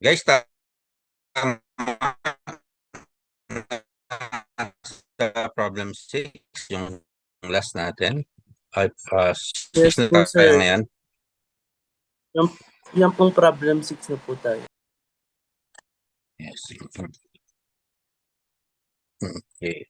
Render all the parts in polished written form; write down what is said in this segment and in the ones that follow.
Guys, tama sa problem 6, yung last natin. At 6 Yes na po, tayo sir. ngayon. Yan pong problem 6 na po tayo. Yes. Okay.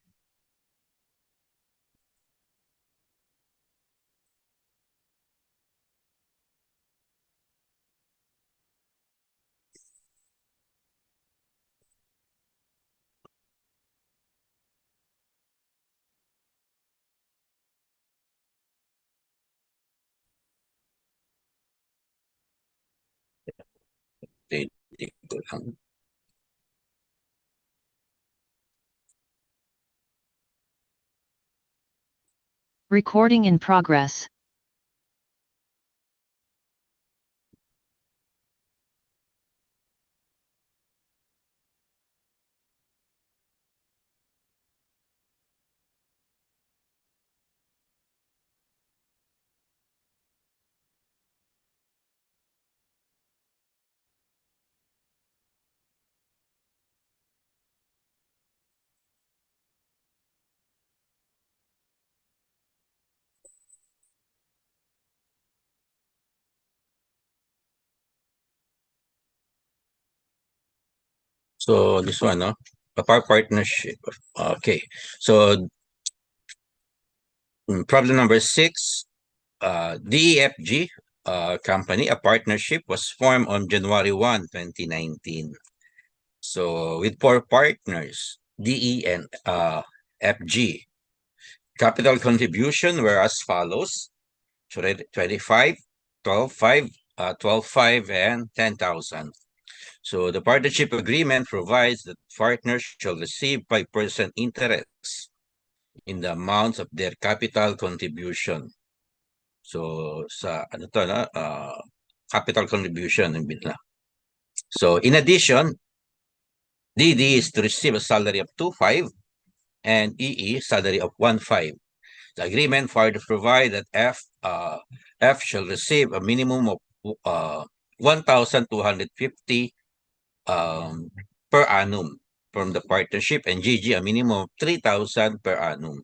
Take ko lang. Recording in progress. So this one, no? AFAR partnership. Okay. So problem number 6, DEFG company, a partnership was formed on January 1, 2019. So with 4 partners, DE and FG. Capital contribution were as follows. So 25, 12,500, 12,500, and 10,000. So the partnership agreement provides that partners shall receive 5% interest in the amounts of their capital contribution. So sa ano to na capital contribution ng na. So in addition, DD is to receive a salary of 2,500 and EE salary of 1,500. The agreement further provide that F shall receive a minimum of 1,250 per annum from the partnership, and GG a minimum of 3,000 per annum.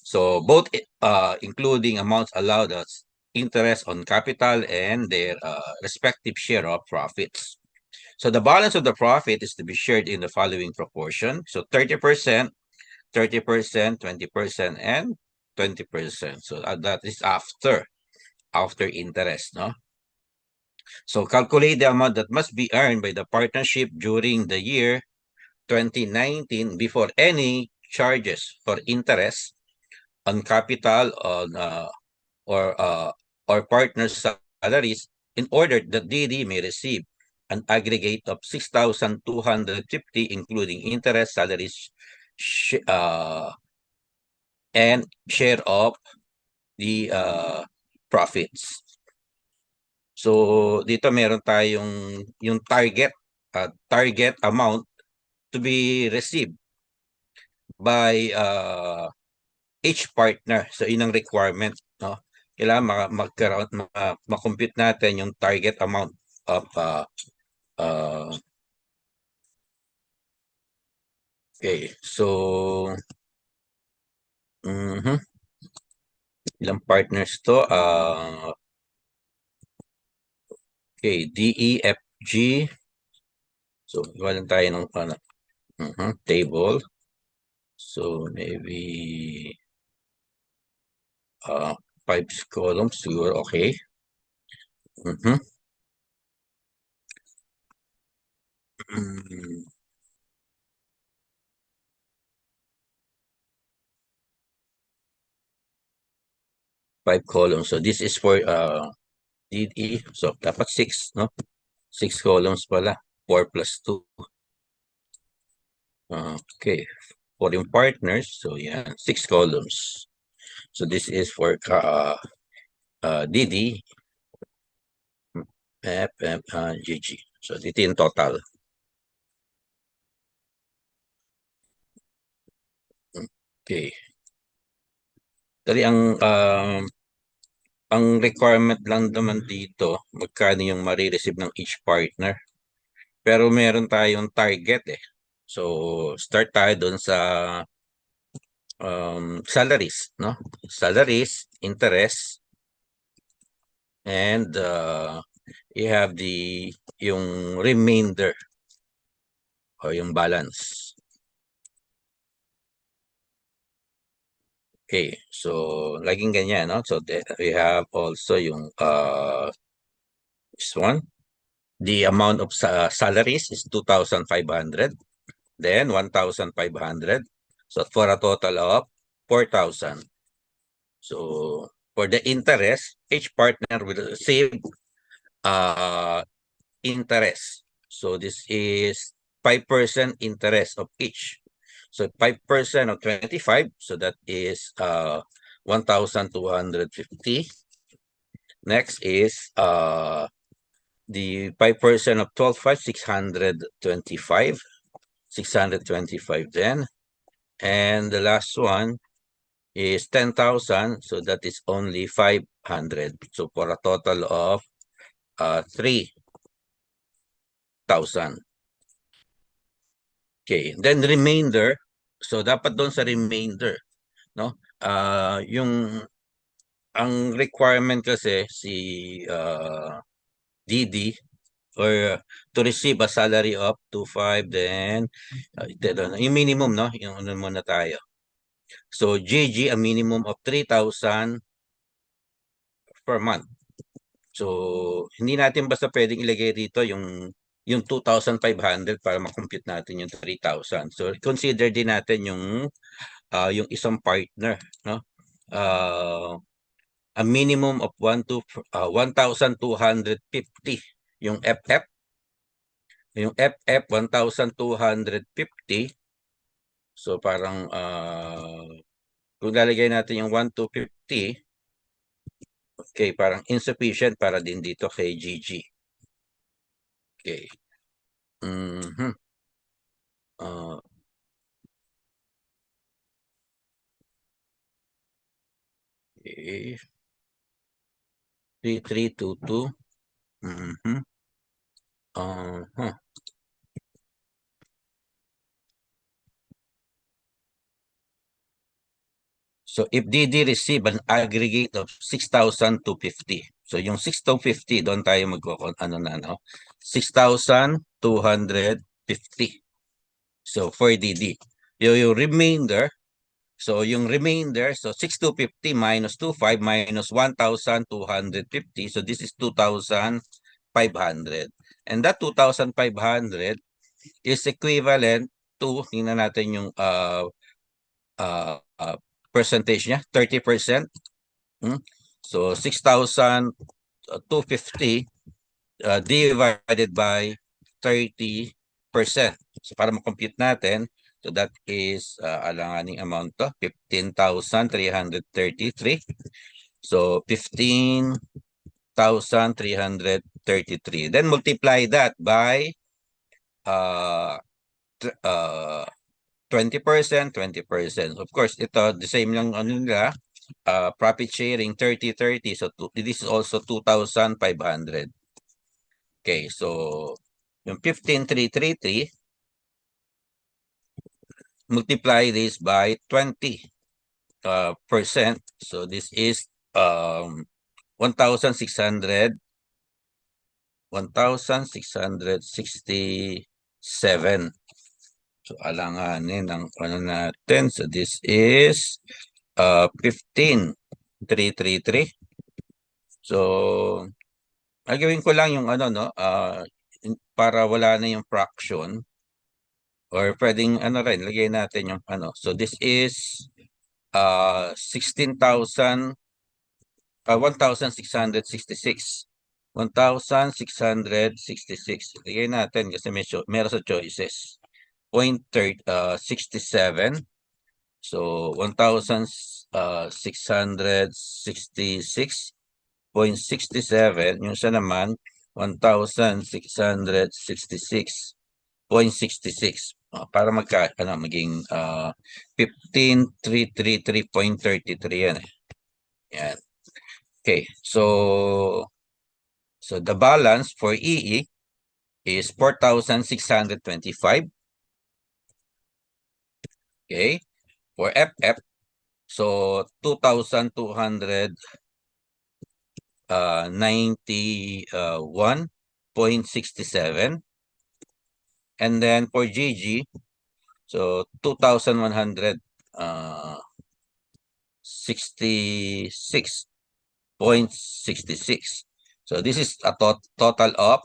So both including amounts allowed as interest on capital and their respective share of profits. So the balance of the profit is to be shared in the following proportion. So 30%, 30%, 20%, and 20%. So that is after interest, no? So calculate the amount that must be earned by the partnership during the year 2019 before any charges for interest on capital on or partners' salaries, in order that DD may receive an aggregate of 6,250, including interest, salaries, and share of the profits. So dito meron tayong yung target amount to be received by each partner. So yun ang requirement, no? Kailangan magkaroon ma-compute natin yung target amount of okay. So ilang partners to? Okay, DEFG. So iwanan tayo ng table. So maybe 5 columns siguro, okay. Mm-hmm. 5 columns. So this is for DE. So dapat 6, no? 6 columns pala. 4 plus 2. Okay. For yung partners, so yeah, 6 columns. So this is for DD, F, GG. So dito yung total. Okay. Dali ang requirement lang naman dito, magkano yung marireceive ng each partner. Pero meron tayong target eh. So, start tayo dun sa salaries, no? Salaries, interest, and you have yung remainder o yung balance. Okay, so laging ganyan, no? So we have also yung this one. The amount of salaries is 2,500, then 1,500. So for a total of 4,000. So for the interest, each partner will receive interest. So this is 5% interest of each. So 5% of 25, so that is 1,250. Next is the 5% of 12.5, 625. 625 then. And the last one is 10,000, so that is only 500. So for a total of 3,000. Okay, then remainder. So dapat doon sa remainder, no? Yung ang requirement kasi si DD or to receive a salary of 2,500, then yung minimum, no? Yung ano muna tayo. So GG a minimum of 3,000 per month. So hindi natin basta pwedeng ilagay dito yung 2,500 para ma-compute natin yung 3,000. So consider din natin yung isang partner, no? A minimum of 1,250 yung FF. Yung FF 1,250. So parang kung lalagay natin yung 1,250, okay, parang insufficient para din dito kay GG. Okay. Mhm. Okay. 3,322. Mhm. Uh-huh. So if DD receive an aggregate of 6,250. So yung 6,250 doon tayo ano na, no? 6,250. So for DD. Yung remainder, so 6,250 minus 2,500 minus 1,250. So this is 2,500. And that 2,500 is equivalent to, tingnan natin yung percentage niya, 30%. So 6,250 divided by 30%. So para ma-compute natin, so that is alanganing amount to 15,333. So 15,333. Then multiply that by 20%, 20%. Of course, ito, the same lang ano nila, profit sharing 30-30. So this is also 2,500. Okay, so yung 15,333, multiply this by 20%. So this is 1,667. So alanganin ang ano natin. So this is 15,333. So gagawin ko lang yung ano, no, para wala na yung fraction, or pwedeng ano rin, lagay natin yung ano. So this is 16,000, 1,666. 1,666. Lagay natin kasi meron sa choices. 0.67. So 1,666.67. Yung isa naman 1,666.66. Para maging 15,333.33 yan eh. Yan. Okay, so the balance for EE is 4,625. Okay. For FF, so 2,291.67. And then for GG, so 2,166.66. So this is a total of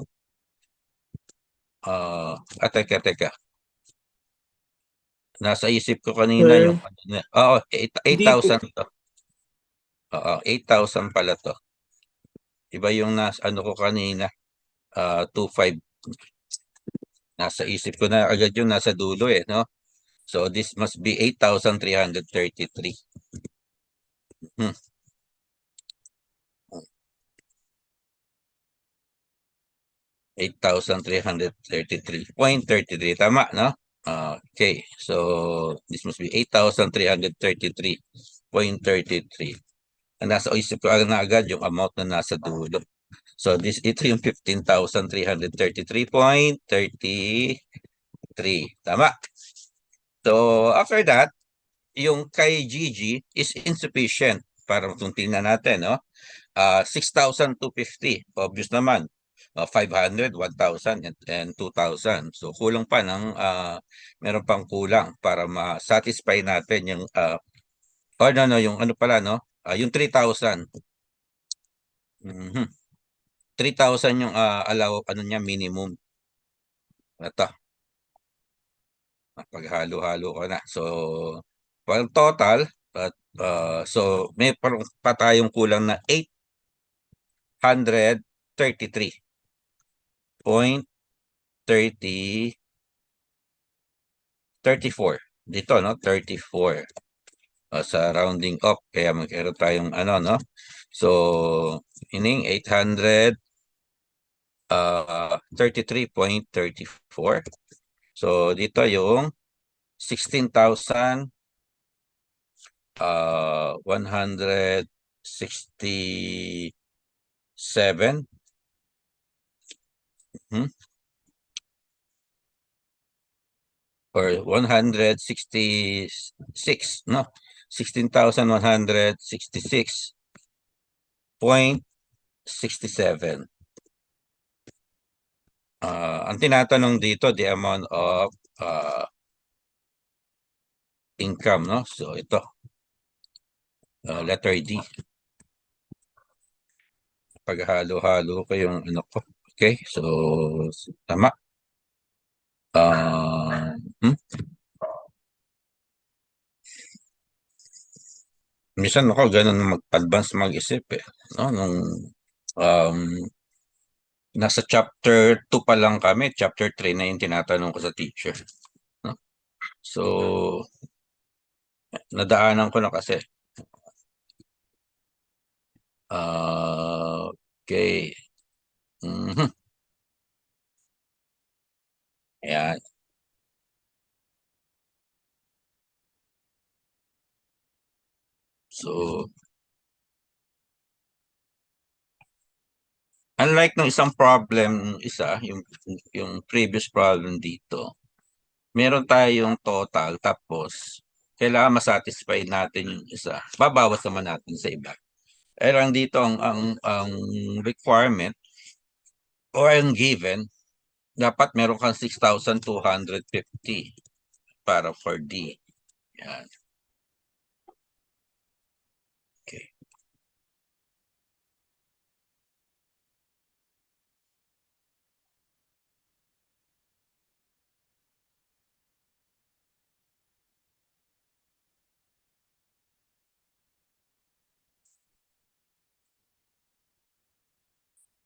teka. Nasa isip ko kanina yung Sir, oo, hindi po. 8,000 to. Oo, 8,000 pala to. Iba yung ano ko kanina, 2,500. Nasa isip ko na agad yung nasa dulo no? So this must be 8,333. Hmm. 8,333.33. Tama, no? Okay. So this must be 8,333.33. Ang nasa isip ko na agad yung amount na nasa dulo. So ito yung 15,333.33. Tama. So after that, yung kay Gigi is insufficient para kung tingnan natin, no? 6,250. Obvious naman. 500, 1,000, and 2,000. So kulang pa meron pang kulang para ma-satisfy natin yung or no, yung ano pala, no? Yung 3,000. 3,000 yung ano niya minimum. Ito, paghalo-halo ko na. So, for total, so may pa tayong kulang na 833.34. Dito, no? 34. Sa rounding up, kaya magkaroon tayong ano, no? So, ining 833.34. So, dito yung 16,167 or 166, no? 16,166.67. Ang tinatanong dito, the amount of income, no? So, ito, letter D. Paghalo-halo ko yung ano ko. Okay, so, tama. Minsan ako ganun mag-advance mag-isip no? Nung um, nasa chapter 2 pa lang kami, chapter 3 na yung tinatanong ko sa teacher. No? So, nadaanan ko na kasi. Okay. Mhm. Ayan. So, unlike ng isang problem, yung previous problem dito, meron tayong total tapos kailangan masatisfy natin yung isa. Babawas naman natin sa iba. Lang dito ang requirement or ang given, dapat meron kang 6,250 para for D. Yan. Okay.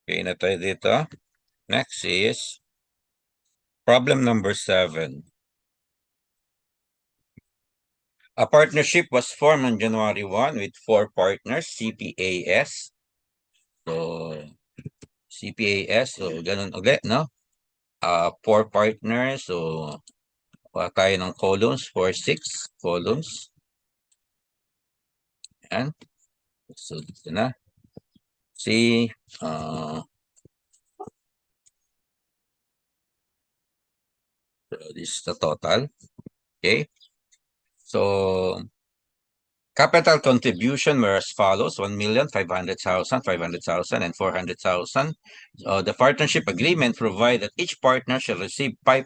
Okay na tayo dito. Next is problem number 7. A partnership was formed on January 1 with 4 partners, CPAS. So, CPAS, so ganun ulit, no? 4 partners, so tayo ng columns for 6 columns. Yan. So, dito na. See, So this is the total. Okay. So capital contribution were as follows: 1,500,000, 500,000, and 400,000. The partnership agreement provide that each partner shall receive 5%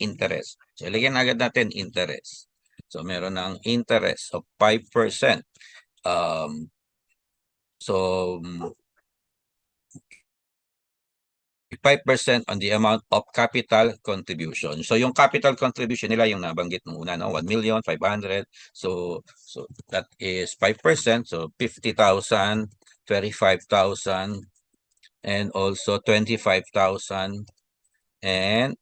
interest. So ilagyan agad natin interest. So meron ng interest of 5%. So 5% on the amount of capital contribution. So yung capital contribution nila yung nabanggit mo una, no? 1,500,000. So that is 5%. So 50,000, 25,000, and also 25,000 and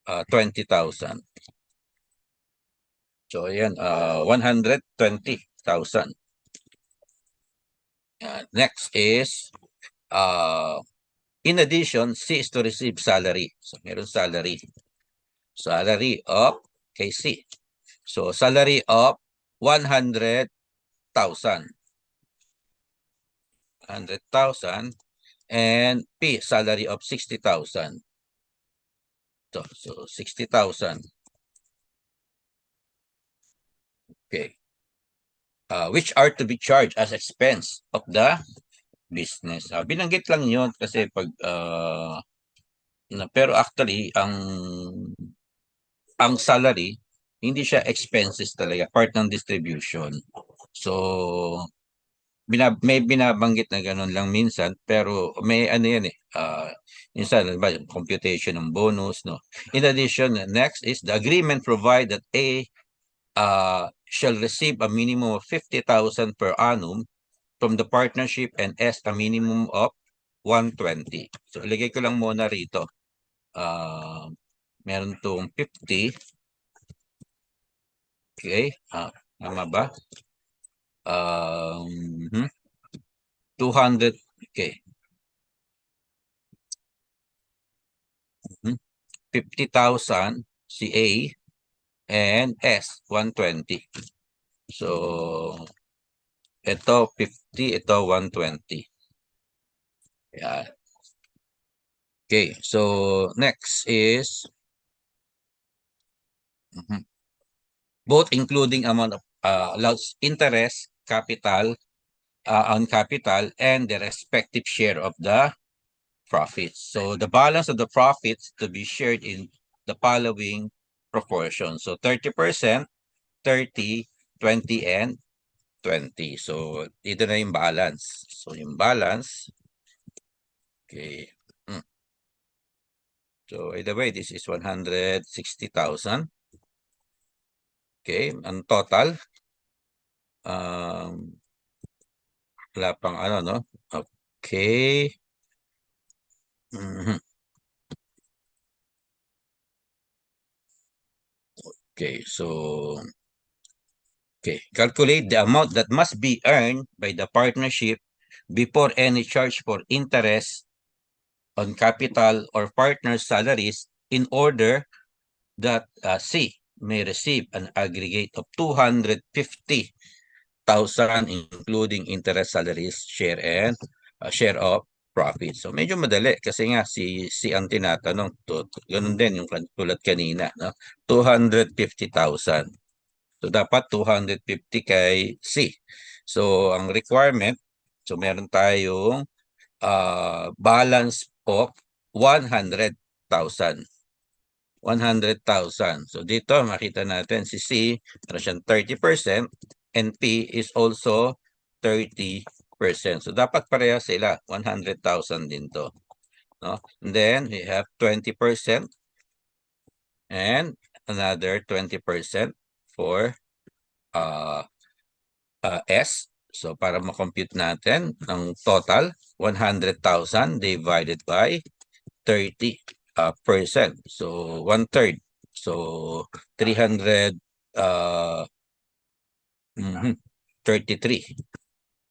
20,000. So ayan, 120,000. Next is in addition, C is to receive salary. So meron salary. Salary of KC. So salary of 100,000. 100,000 and P salary of 60,000. So 60,000. Okay. Which are to be charged as expense of the business. Binanggit lang 'yon kasi pag pero actually ang salary hindi siya expenses talaga, part ng distribution. So may binabanggit na gano'n lang minsan, pero may ano yan minsan ba computation ng bonus, no? In addition, next is the agreement provide that A shall receive a minimum of 50,000 per annum from the partnership and S a minimum of 120. So ilagay ko lang muna rito. Meron tong 50. Okay, tama ba? 200. Okay. 50,000 si A and S 120. So ito 50, ito 120. Yeah. Okay, so next is both including amount of allowed interest, capital on capital, and the respective share of the profits. So the balance of the profits to be shared in the following proportion. So 30%, 30, 20, and 20. So ito na yung balance. So yung balance, okay. So either way, this is 160,000. Okay, ang total, wala pang ano, no? Okay. Okay, so calculate the amount that must be earned by the partnership before any charge for interest on capital or partners' salaries in order that C may receive an aggregate of 250,000 including interest, salaries, share, and share of profit. So medyo madali kasi nga si ang tinatanong. Ganun din yung tulad kanina, no? 250,000. So dapat 250 kay C. So ang requirement, so meron tayong balance of 100,000. 100,000. So dito makita natin si C, meron siyang 30% and P is also 30%. So dapat pareha sila, 100,000 din to. No? And then we have 20% and another 20% for S. So para ma-compute natin ang total, 100,000 divided by 30%. So 1/3. So 333.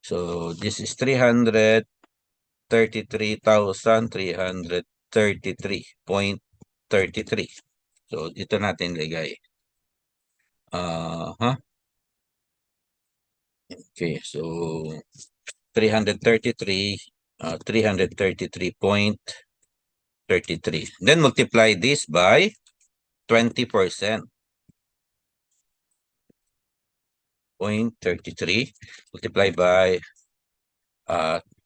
So this is 333,333.33. So dito natin lagay. Okay, so 333, 333.33. Then multiply this by 20%. 0.33 multiplied by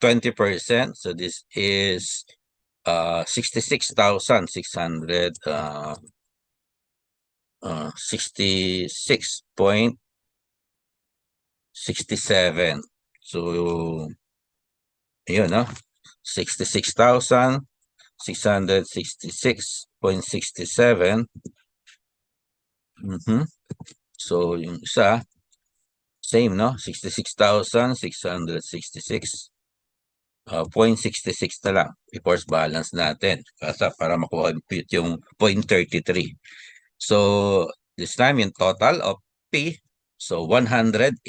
20%. So this is 66,600 66.67. So yun, no? 66,666.67. So yung isa, same, no? 66,666. 0.66 na lang. I-force balance natin para makuha yung 0.33. So, this time, yung total of P, so 185,000.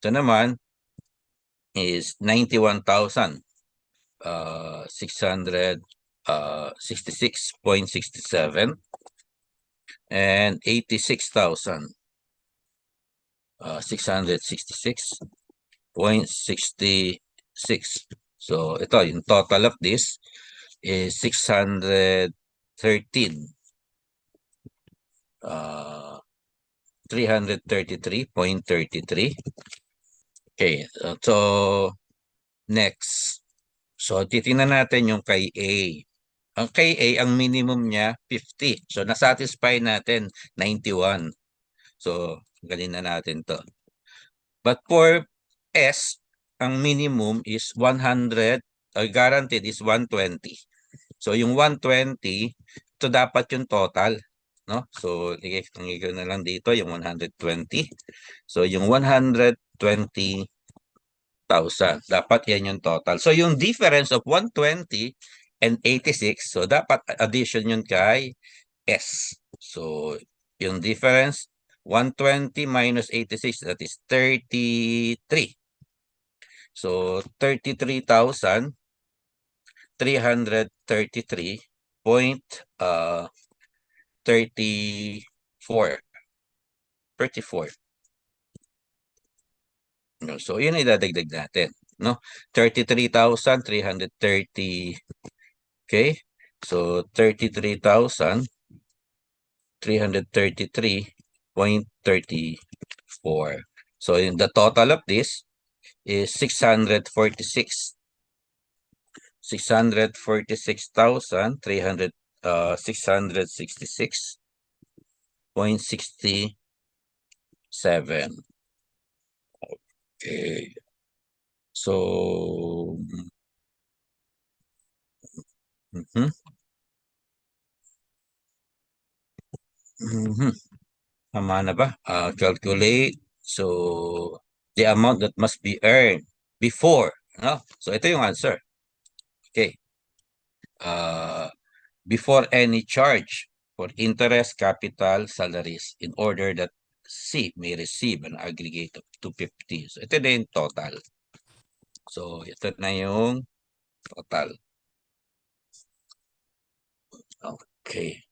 Ito naman is 91,000. 666.67 and 86,000. 666.66. So, ito, yung total of this is 613. 333.33. Okay, so next. So titingnan natin yung kay A. Ang kay A, ang minimum niya 50. So nasatisfy natin 91. So galing na natin to. But for S, ang minimum is 100, guaranteed is 120. So yung 120, ito dapat yung total, no? So igay na lang dito yung 120. So yung 120,000, dapat yan yung total. So yung difference of 120 and 86, so dapat addition yun kay S. So yung difference, 120 minus 86, that is 33. So 33,333.34. 34. No, so yun idadagdag natin, no? 33,330. Okay? So 33,333.34. So in the total of this is 646. 646,300 666.67. Okay. So tama na ba? Calculate. So the amount that must be earned before, no? So ito yung answer. Okay. Before any charge for interest, capital, salaries in order that C may receive an aggregate of 250. So ito na yung total. So ito na yung total. Okay.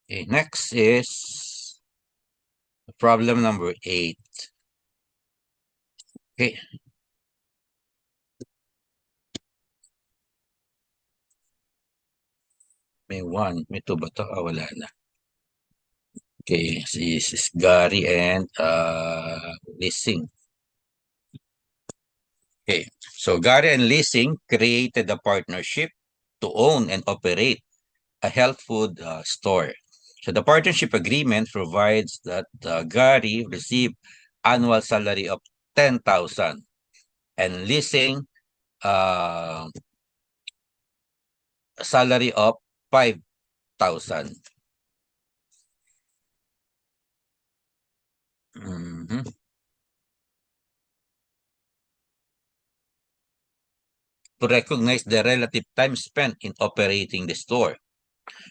Okay, next is problem number 8. Okay. May 1, may 2 ba ito? Wala na. Okay, this is Gary and Leasing. Okay, so Gary and Leasing created a partnership to own and operate a health food store. So the partnership agreement provides that Gary receive annual salary of 10,000 and Leasing salary of 5,000. To recognize the relative time spent in operating the store.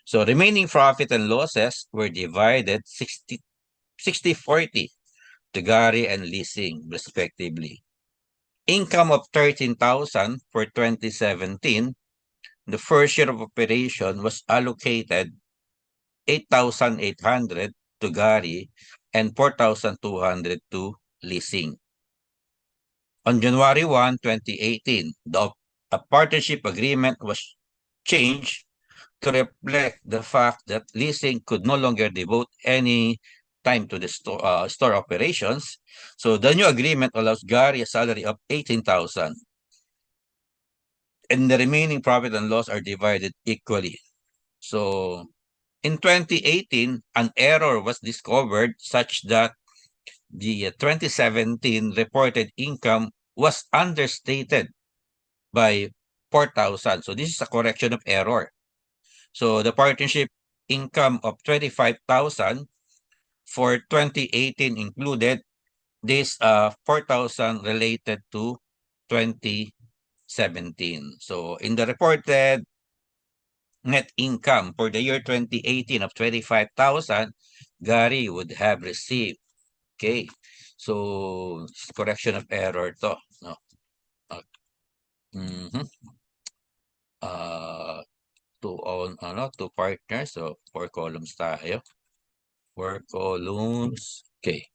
So remaining profit and losses were divided 60 60/40 to Gary and leasing, respectively. Income of 13,000 for 2017. The first year of operation was allocated 8,800 to Gary and 4,200 to leasing. On January 1, 2018, a partnership agreement was changed to reflect the fact that leasing could no longer devote any time to the store operations. So the new agreement allows Gary a salary of 18,000, and the remaining profit and loss are divided equally. So in 2018, an error was discovered such that the 2017 reported income was understated by 4,000. So this is a correction of error. So the partnership income of 25,000 for 2018 included this 4,000 related to 2017. So in the reported net income for the year 2018 of 25,000, Gary would have received. Okay. So correction of error to. No. Mhm. Two partners. So 4 columns tayo. 4 columns. Okay.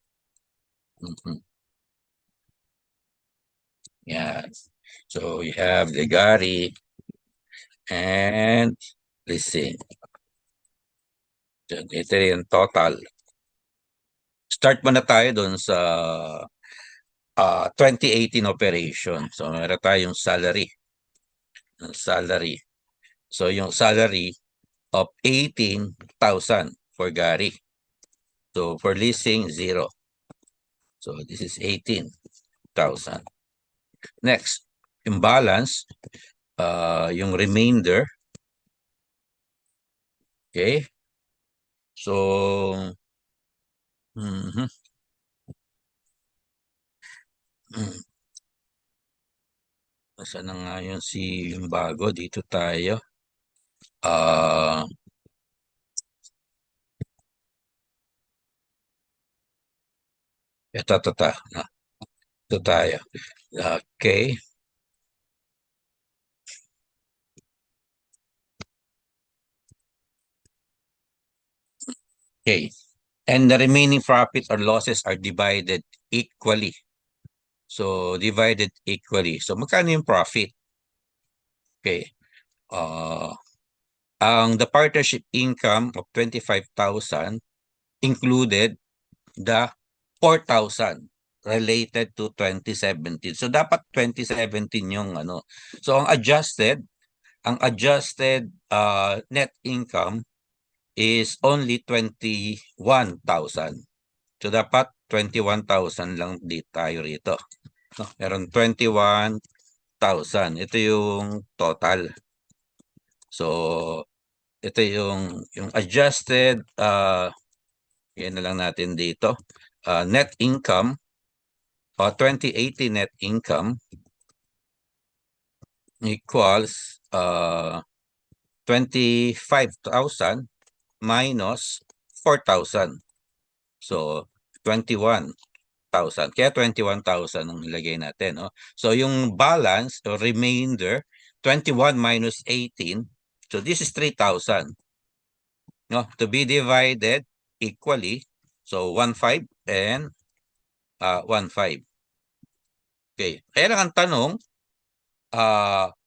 Mhm. Yeah. So we have the Gary and leasing. So, ito yung total. Start muna tayo dun sa 2018 operation. So meron tayong salary. So yung salary of 18,000 for Gary. So for leasing, 0. So this is 18,000. Next, yung balance, yung remainder. Okay. So, mhm. Nasaan na nga yun yung bago? Dito tayo. Ito. Ito tayo. Okay. Okay. And the remaining profits or losses are divided equally. So, divided equally. So, magkano yung profit? Okay. The partnership income of 25,000 included the 4,000 related to 2017. So, dapat 2017 yung ano. So, ang adjusted net income is only 21,000. So, dapat 21,000 lang di tayo rito. No, meron 21,000. Ito yung total. So, ito yung adjusted, yan na lang natin dito. Net income, 2018 net income equals 25,000 minus 4,000. So, 21,000. Kaya 21,000 ang ilagay natin. No? So, yung balance or remainder, 21 minus 18. So, this is 3,000. No? To be divided equally. So, 1,500 and 1,500. Okay. Kaya lang ang tanong,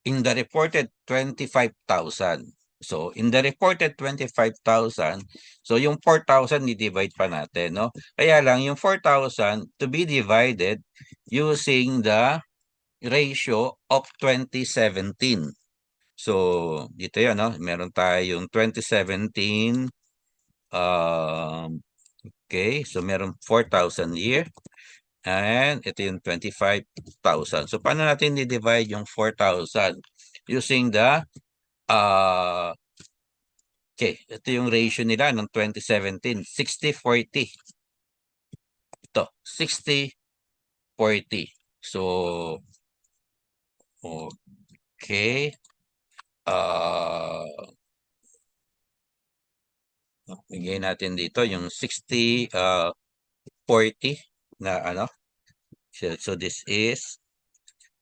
in the reported 25,000. So, in the reported 25,000, so yung 4,000 i-divide pa natin, no? Kaya lang yung 4,000 to be divided using the ratio of 2017. So, dito yan, no? Meron tayong 2017. Okay, so meron 4,000 here. And ito yung 25,000. So, paano natin i-divide yung 4,000? Using the, okay, ito yung ratio nila ng 2017, 60/40. Ito, 60/40. So, okay. Bigay natin dito yung 60, 40 na ano. So this is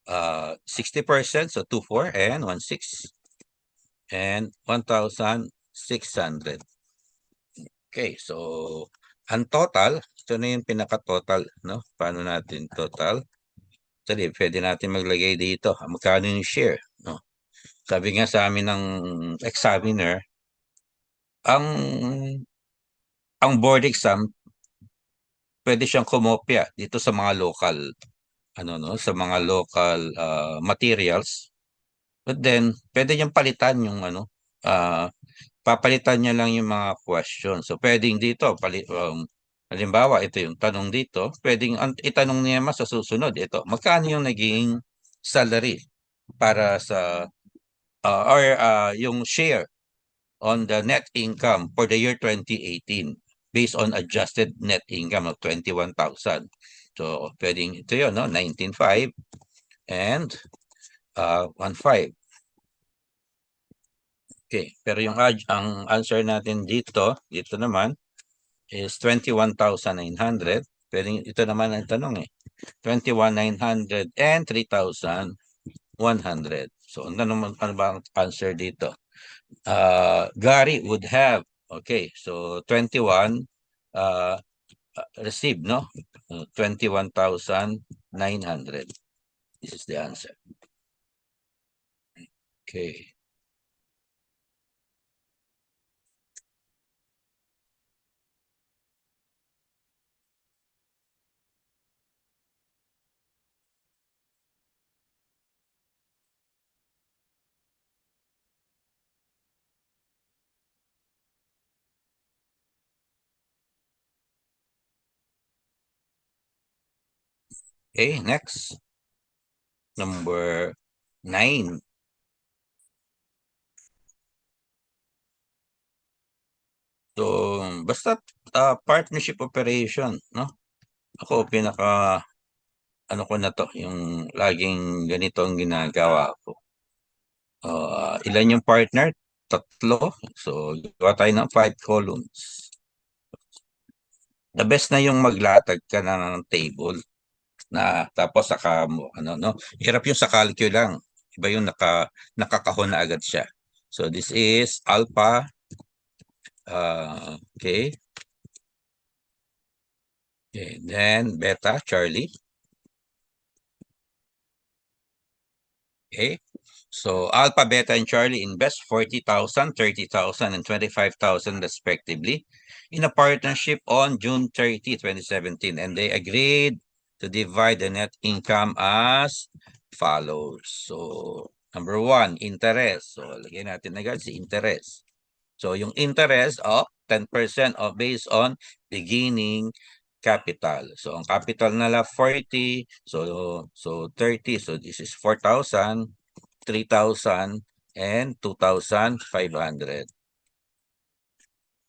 60%, so 24 and 16 and 1,600. Okay, so ang total, ito na yung pinaka-total, no? Paano natin total? Actually, pwede natin maglagay dito. Magkano yung share, no? Sabi nga sa amin ng examiner, ang board exam, pwede siyang kumopya dito sa mga local, ano no, sa mga local materials. But then, pwede niyang palitan yung ano, papalitan niya lang yung mga questions. So, pwedeng dito, halimbawa, ito yung tanong dito, pwedeng itanong niya mas sa susunod, ito, magkano yung naging salary para sa, or yung share on the net income for the year 2018 based on adjusted net income of 21,000. So, pwedeng ito yun, no? 19,500 and 1,500. Okay, pero yung ang answer natin dito naman is 21,900. Pwedeng ito naman ang tanong 21,900 and 3,100. So, ano ba ang answer dito? Gary would have, okay, so 21 uh, received, no? 21,900. This is the answer. Okay. Okay, next. Number 9. So, basta partnership operation, no? Ako, ano ko na to, yung laging ganito ang ginagawa ko. Ilan yung partner? 3. So, gawa tayo ng 5 columns. The best na yung maglatag ka na ng table na tapos saka mo, ano, no? Hirap yung sa calculus lang. Iba yung nakakahon na agad siya. So, this is alpha, okay. Okay, then beta, Charlie. Okay. So Alpha, Beta, and Charlie invest 40,000, 30,000, and 25,000 respectively in a partnership on June 30, 2017. And they agreed to divide the net income as follows. So number 1, interest. So lagyan natin agad si interest. So yung interest of 10% of based on beginning capital. So ang capital nila 40, so 30, so this is 4,000, 3,000, and 2,500.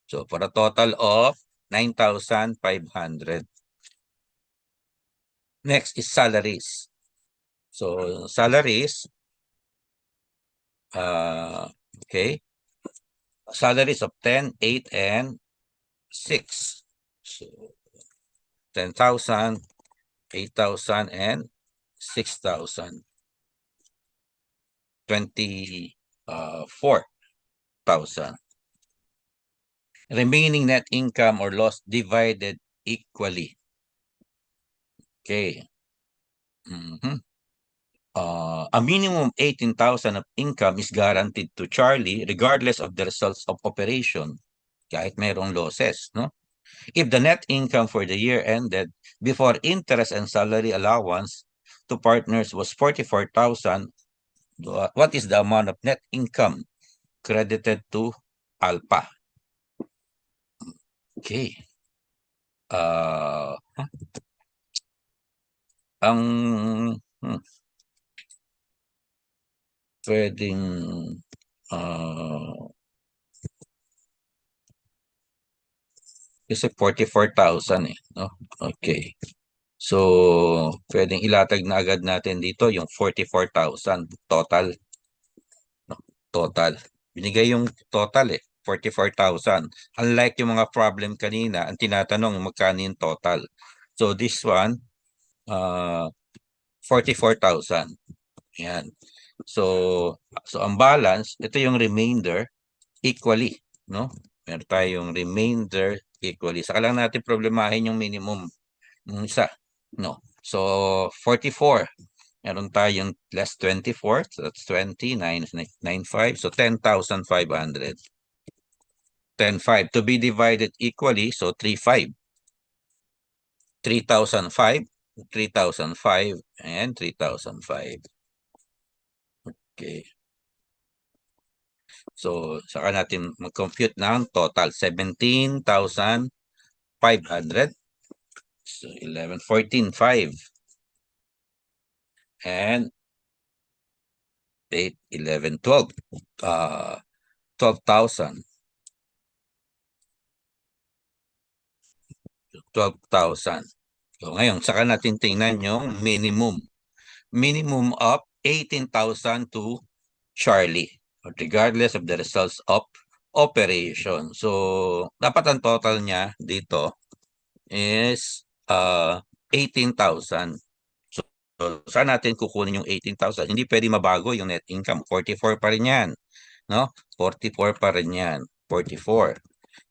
So for a total of 9,500. Next is salaries. So salaries, okay, salaries of 10, 8, and 6. So 10,000, 8,000, and 6,000. 24,000. Remaining net income or loss divided equally. Okay. A minimum 18,000 of income is guaranteed to Charlie regardless of the results of operation, kahit mayroong losses, no? If the net income for the year ended before interest and salary allowance to partners was 44,000, what is the amount of net income credited to Alpha? Okay. Ang pwedeng kasi 44,000 no? Okay. So, pwedeng ilatag na agad natin dito yung 44,000 total. No? Total. Binigay yung total 44,000. Unlike yung mga problem kanina, ang tinatanong magkano yung total. So this one, 44,000. Yan. So ang balance, ito yung remainder equally, no? Meron tayong remainder equally. Saka lang natin problemahin yung minimum ng isa, no? So 44. Meron tayong less 24, so that's 20, 995, so 10,500. 10,500 to be divided equally, so 3,500. 3,005, 3,005, and 3,005. Okay. So, saka natin mag-compute ng total, 17,500. So, 11, 14,500. And 8, 11, 12. 12,000. 12,000. So, ngayon, saka natin tingnan yung minimum. Minimum of 18,000 to Charlie, regardless of the results of operation. So, dapat ang total niya dito is 18,000. So, saan natin kukunin yung 18,000? Hindi pwede mabago yung net income. 44 pa rin yan. No? 44 pa rin yan. 44.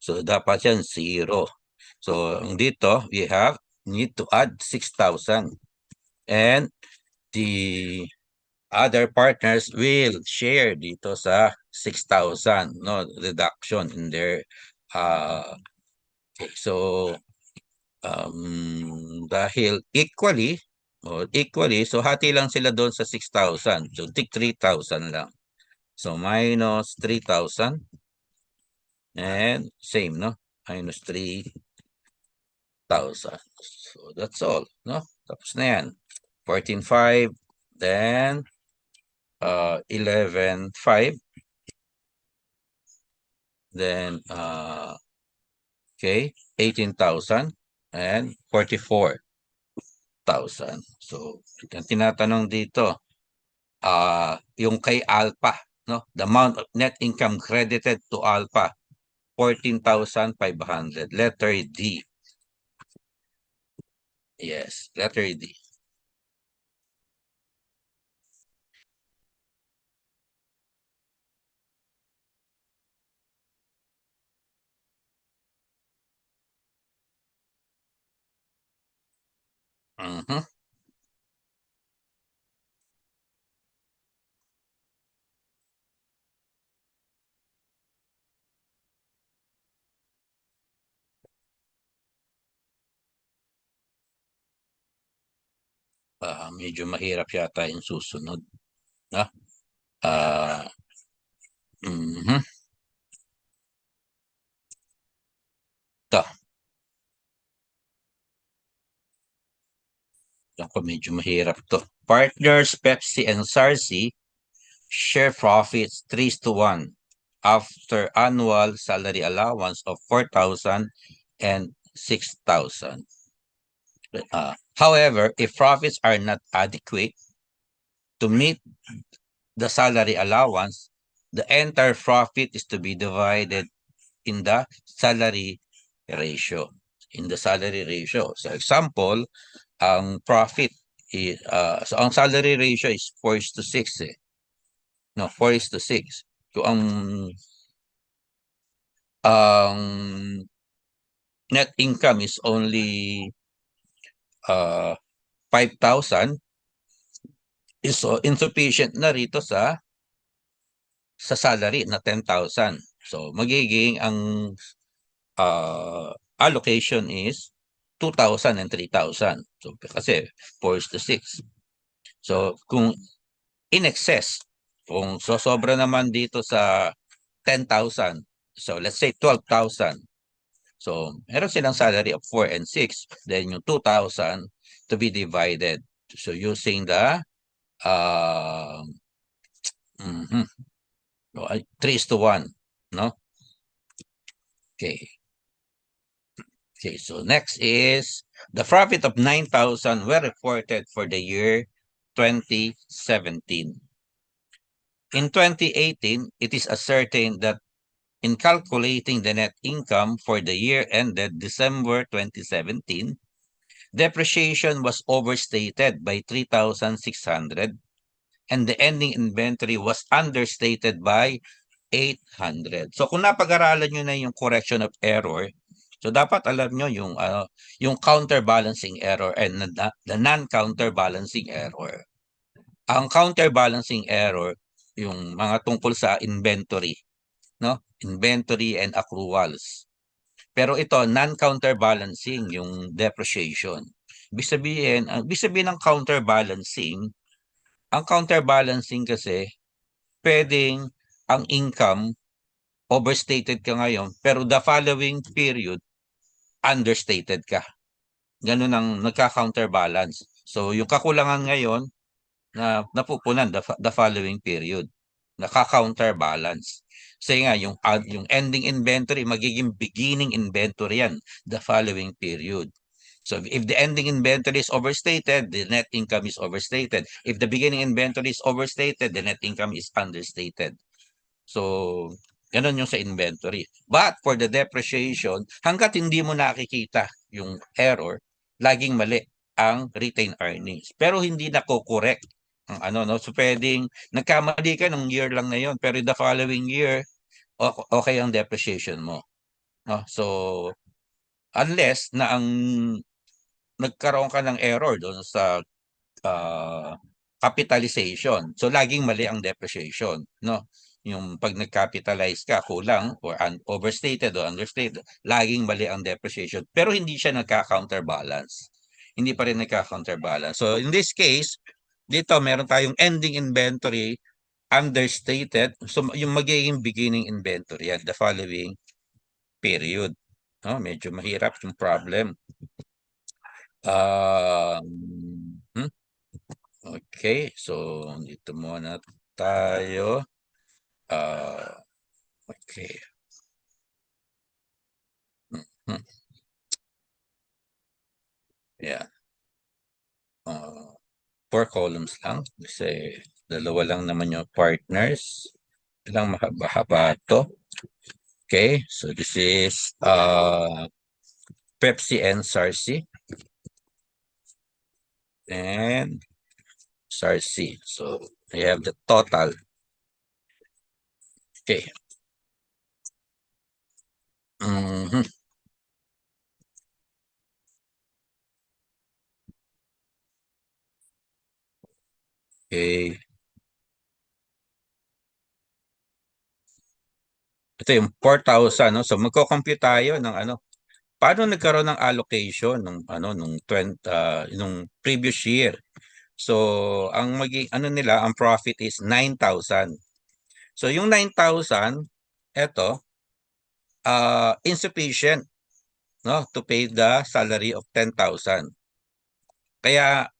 So, dapat yan 0. So, dito, we need to add 6,000. And the other partners will share dito sa 6,000, no, reduction in their okay. So dahil equally, so hati lang sila doon sa 6,000. So take 3,000 lang. So minus 3,000 and same, no? Minus 3,000. So that's all, no? Tapos na yan. 14,500, then 11,500, then okay, 18,000 and 44,000. So, ang tinatanong dito, yung kay Alpha, no? The amount of net income credited to Alpha, 14,500. Letter D. Yes, letter D. Mhm. Medyo mahirap yata yung susunod. No? Mhm. Ito. Ako medyo mahirap to. Partners Pepsi and Sarsi share profits 3:1 after annual salary allowance of 4,000 and 6,000. However, if profits are not adequate to meet the salary allowance, the entire profit is to be divided in the salary ratio. So example, ang profit is, so ang salary ratio is 4:6 eh. No, 4:6. So ang net income is only 5,000, is so insufficient na rito sa salary na 10,000. So magiging ang allocation is 2,000 and 3,000. So kasi 4:6. So kung in excess, kung sobra naman dito sa 10,000, so let's say 12,000. So meron silang salary of 4 and 6, then yung 2,000 to be divided. So using the 3:1, no? Okay. Okay, so next is the profit of 9,000 were reported for the year 2017. In 2018, it is ascertained that in calculating the net income for the year ended December 2017, depreciation was overstated by 3,600 and the ending inventory was understated by 800. So kung napag-aralan nyo na yung correction of error, so dapat alam nyo yung counterbalancing error and the non-counterbalancing error. Ang counterbalancing error, yung mga tungkol sa inventory, no? Inventory and accruals. Pero ito, non-counterbalancing, yung depreciation. Ibig sabihin ng counterbalancing, ang counterbalancing kasi, pwedeng ang income, overstated ka ngayon, pero the following period, understated ka. Ganun ang nagka-counterbalance. So, yung kakulangan ngayon, na napupunan the following period. Naka-counterbalance. Kasi nga, yung ending inventory, magiging beginning inventory yan, the following period. So if the ending inventory is overstated, the net income is overstated. If the beginning inventory is overstated, the net income is understated. So, ganun yung sa inventory. But for the depreciation, hanggat hindi mo nakikita yung error, laging mali ang retained earnings. Pero hindi nako-correct ang ano, no? So pwedeng nagkamali ka nung year lang na yon, pero the following year okay ang depreciation mo, no? So unless na ang nagkaroon ka ng error doon sa capitalization. So laging mali ang depreciation, no? Yung pag nag-capitalize ka kulang or overstated or understated, laging mali ang depreciation. Pero hindi siya nagka-counterbalance. Hindi pa rin nagka-counterbalance. So in this case, dito meron tayong ending inventory understated. So yung magiging beginning inventory yan, the following period. No, medyo mahirap yung problem. Hmm? Okay, so dito muna tayo. Okay. Mhm. Yeah. 4 columns lang kasi dalawa lang naman yung partners. Ilang mahaba-haba to. Okay, so this is Pepsi and Sarsi. And Sarsi. So I have the total. Okay. Mhm. Okay. Ito yung 4,000, no? So magko-compute tayo ng ano, paano nagkaroon ng allocation nung previous year. So ang ano nila, ang profit is 9,000. So yung 9,000, eto, insufficient, no, to pay the salary of 10,000. Kaya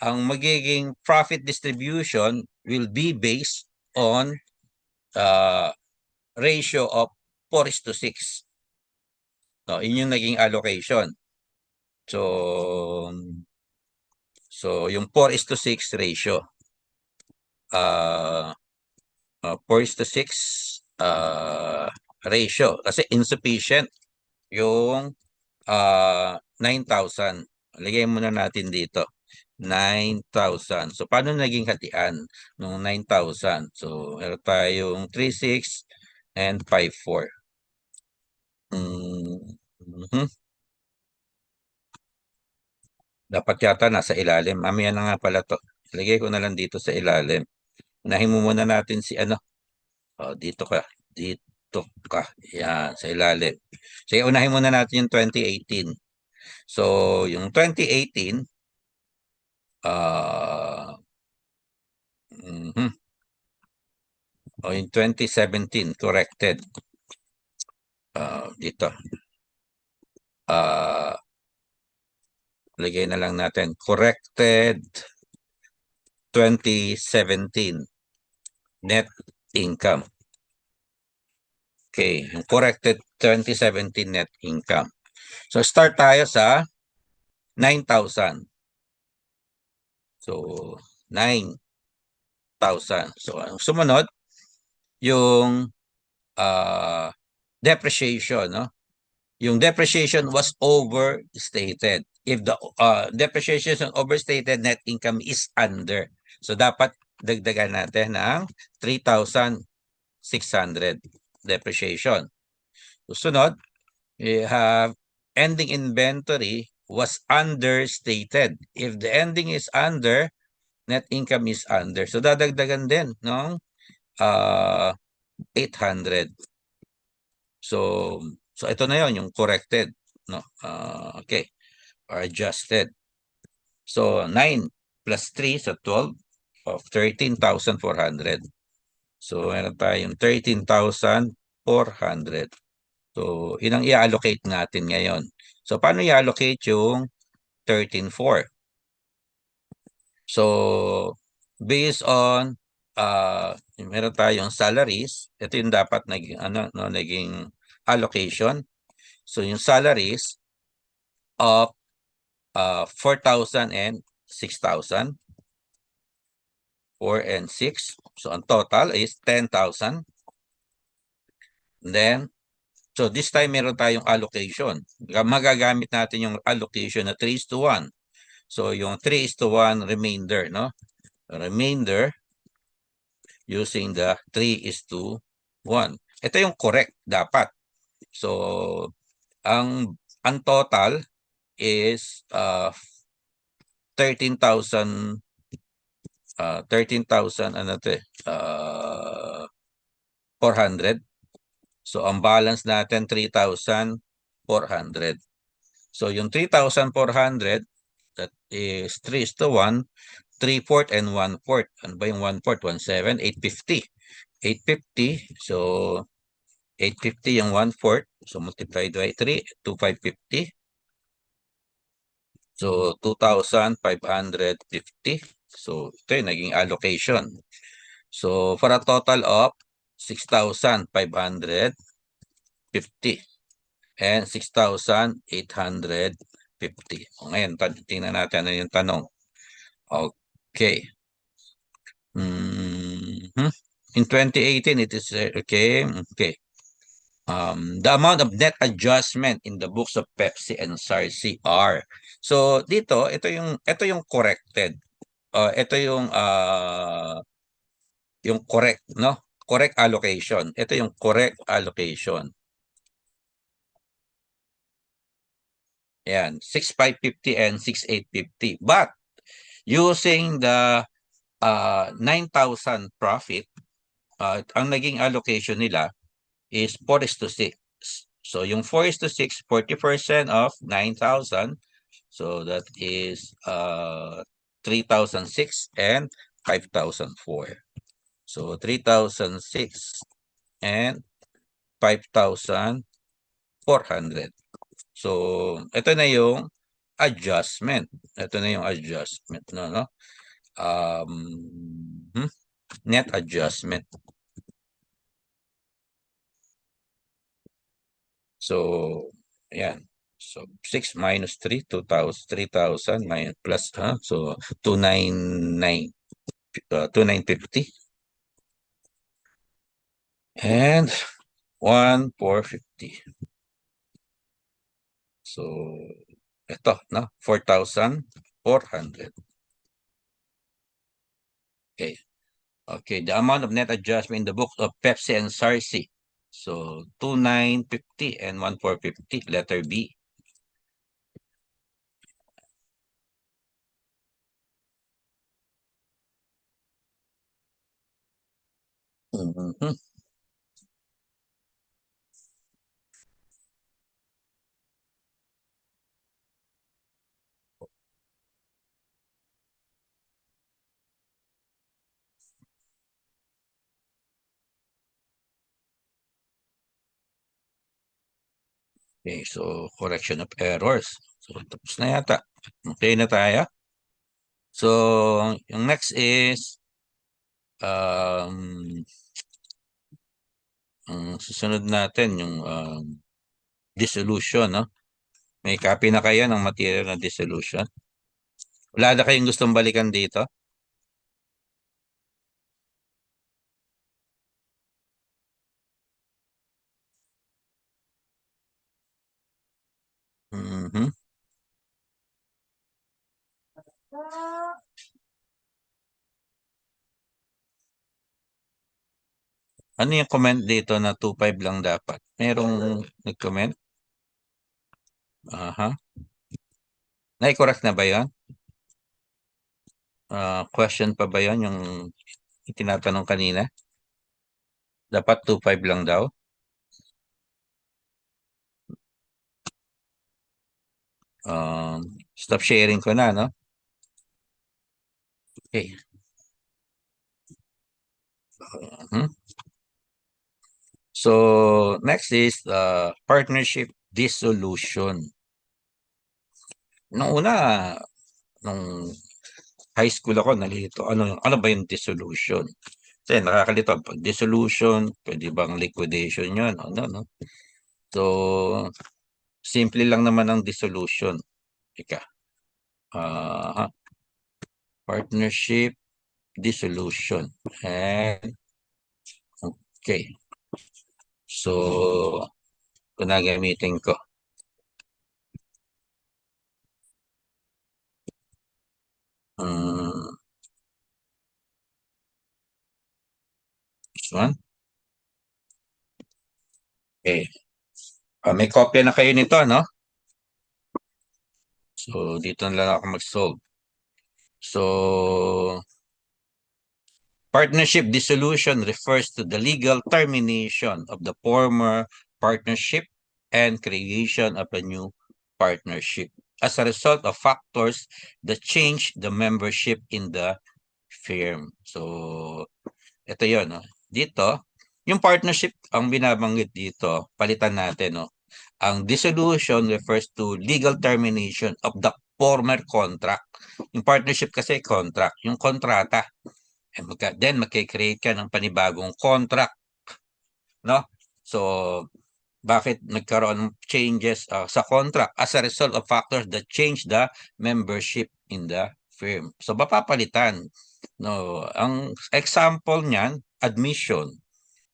ang magiging profit distribution will be based on ratio of 4:6. No, yun yung naging allocation. So yung 4:6 ratio. 4:6 ratio kasi insufficient yung 9,000. Lagay muna natin dito. 9,000. So, paano naging hatian nung 9,000? So, meron tayong 3,6 and 5,4. Mhm. Dapat yata nasa ilalim. Mamaya na nga pala to. Lagay ko na lang dito sa ilalim. Unahin mo muna natin si ano. Dito ka. Dito ka. Yan, sa ilalim. Sige, unahin muna natin yung 2018. So, yung 2018, yung 2017, corrected. Dito. Lagay na lang natin. Corrected 2017 net income. Okay, yung corrected 2017 net income. So start tayo sa 9,000. So 9,000. So ang sumunod yung depreciation, no? Yung depreciation was overstated. If the depreciation is overstated, net income is under. So dapat dagdagan natin ng 3,600 depreciation. Susunod, we have ending inventory was understated. If the ending is under, net income is under. So dadagdagan din ng 800. So ito na 'yon, yung corrected, no? Okay, or adjusted. So 9 plus 3 sa 12 of 13,400. So meron tayong 13,400. So yun ang i-allocate natin ngayon. So paano i-allocate yung 13,400? So based on meron tayong salaries, ito yung dapat naging naging allocation. So yung salaries of 4,000 and 6,000. 4 and 6. So ang total is 10,000. Then so this time meron tayong allocation. Magagamit natin yung allocation na 3:1. So yung 3:1 remainder, no? Remainder using the 3:1. Ito yung correct dapat. So ang total is 13,000 ano to 400. So ang balance natin 3,400. So yung 3,400, that is 3:1, 3/4 and 1/4. Ano ba yung 1/4? 1/7, 850. 850. So 850 yung 1/4. So multiplied by 3, 2,550. So 2,550. So ito yung naging allocation. So for a total of 6,550 and 6,850. Ngayon, tingnan natin ano yung tanong. Okay. In 2018, it is okay. Okay. The amount of net adjustment in the books of Pepsi and SARC are. So dito, ito yung corrected. Ito yung correct, no? Correct allocation. Ito yung correct allocation. Yan, 6,550 and 6,850. But using the 9,000 profit, ang naging allocation nila is 4:6. So yung 4:6, 40% of 9,000. So that is 3,006 and 5,004. So 3,006 and 5,400. So ito na yung adjustment. Ito na yung adjustment, no? Net adjustment. So ayan. So 6 minus 3, 2,000, 3,000 minus plus, so 2,950 and 1,450. So ito, no, 4,400. Okay. Okay, the amount of net adjustment in the books of Pepsi and SARC. So 2,950 and 1,450, letter B. Okay, so correction of errors. So tapos na yata. Okay na tayo. So yung next is ang susunod natin yung dissolution, no? May copy na kayo ng material na dissolution? Wala na kayong gustong balikan dito? Ano yung comment dito na 2.5 lang dapat? Merong nag-comment? Aha. Nai-correct na ba yun? Question pa ba yun yung itinatanong kanina? Dapat 2.5 lang daw? Stop sharing ko na, no? Okay. Mhm. So, next is partnership dissolution. Nung una, nung high school ako, nalito, ano ba yung dissolution? Kasi nakakalito, pag dissolution, pwede bang liquidation yun? Ano, no? So, simple lang naman ang dissolution. Ika, partnership dissolution. And, okay. So, ito na gamitin ko. This one. Okay. May kopya na kayo nito, no? So, dito na lang ako mag-solve. So, partnership dissolution refers to the legal termination of the former partnership and creation of a new partnership as a result of factors that change the membership in the firm. So, ito yun. No? Dito, yung partnership ang binabanggit dito, palitan natin. No? Ang dissolution refers to legal termination of the former contract. Yung partnership kasi contract, yung kontrata. Then magkikreate ka ng panibagong contract, no? So, bakit nagkaroon ng changes sa contract as a result of factors that change the membership in the firm. So, mapapalitan. No, ang example niyan, admission.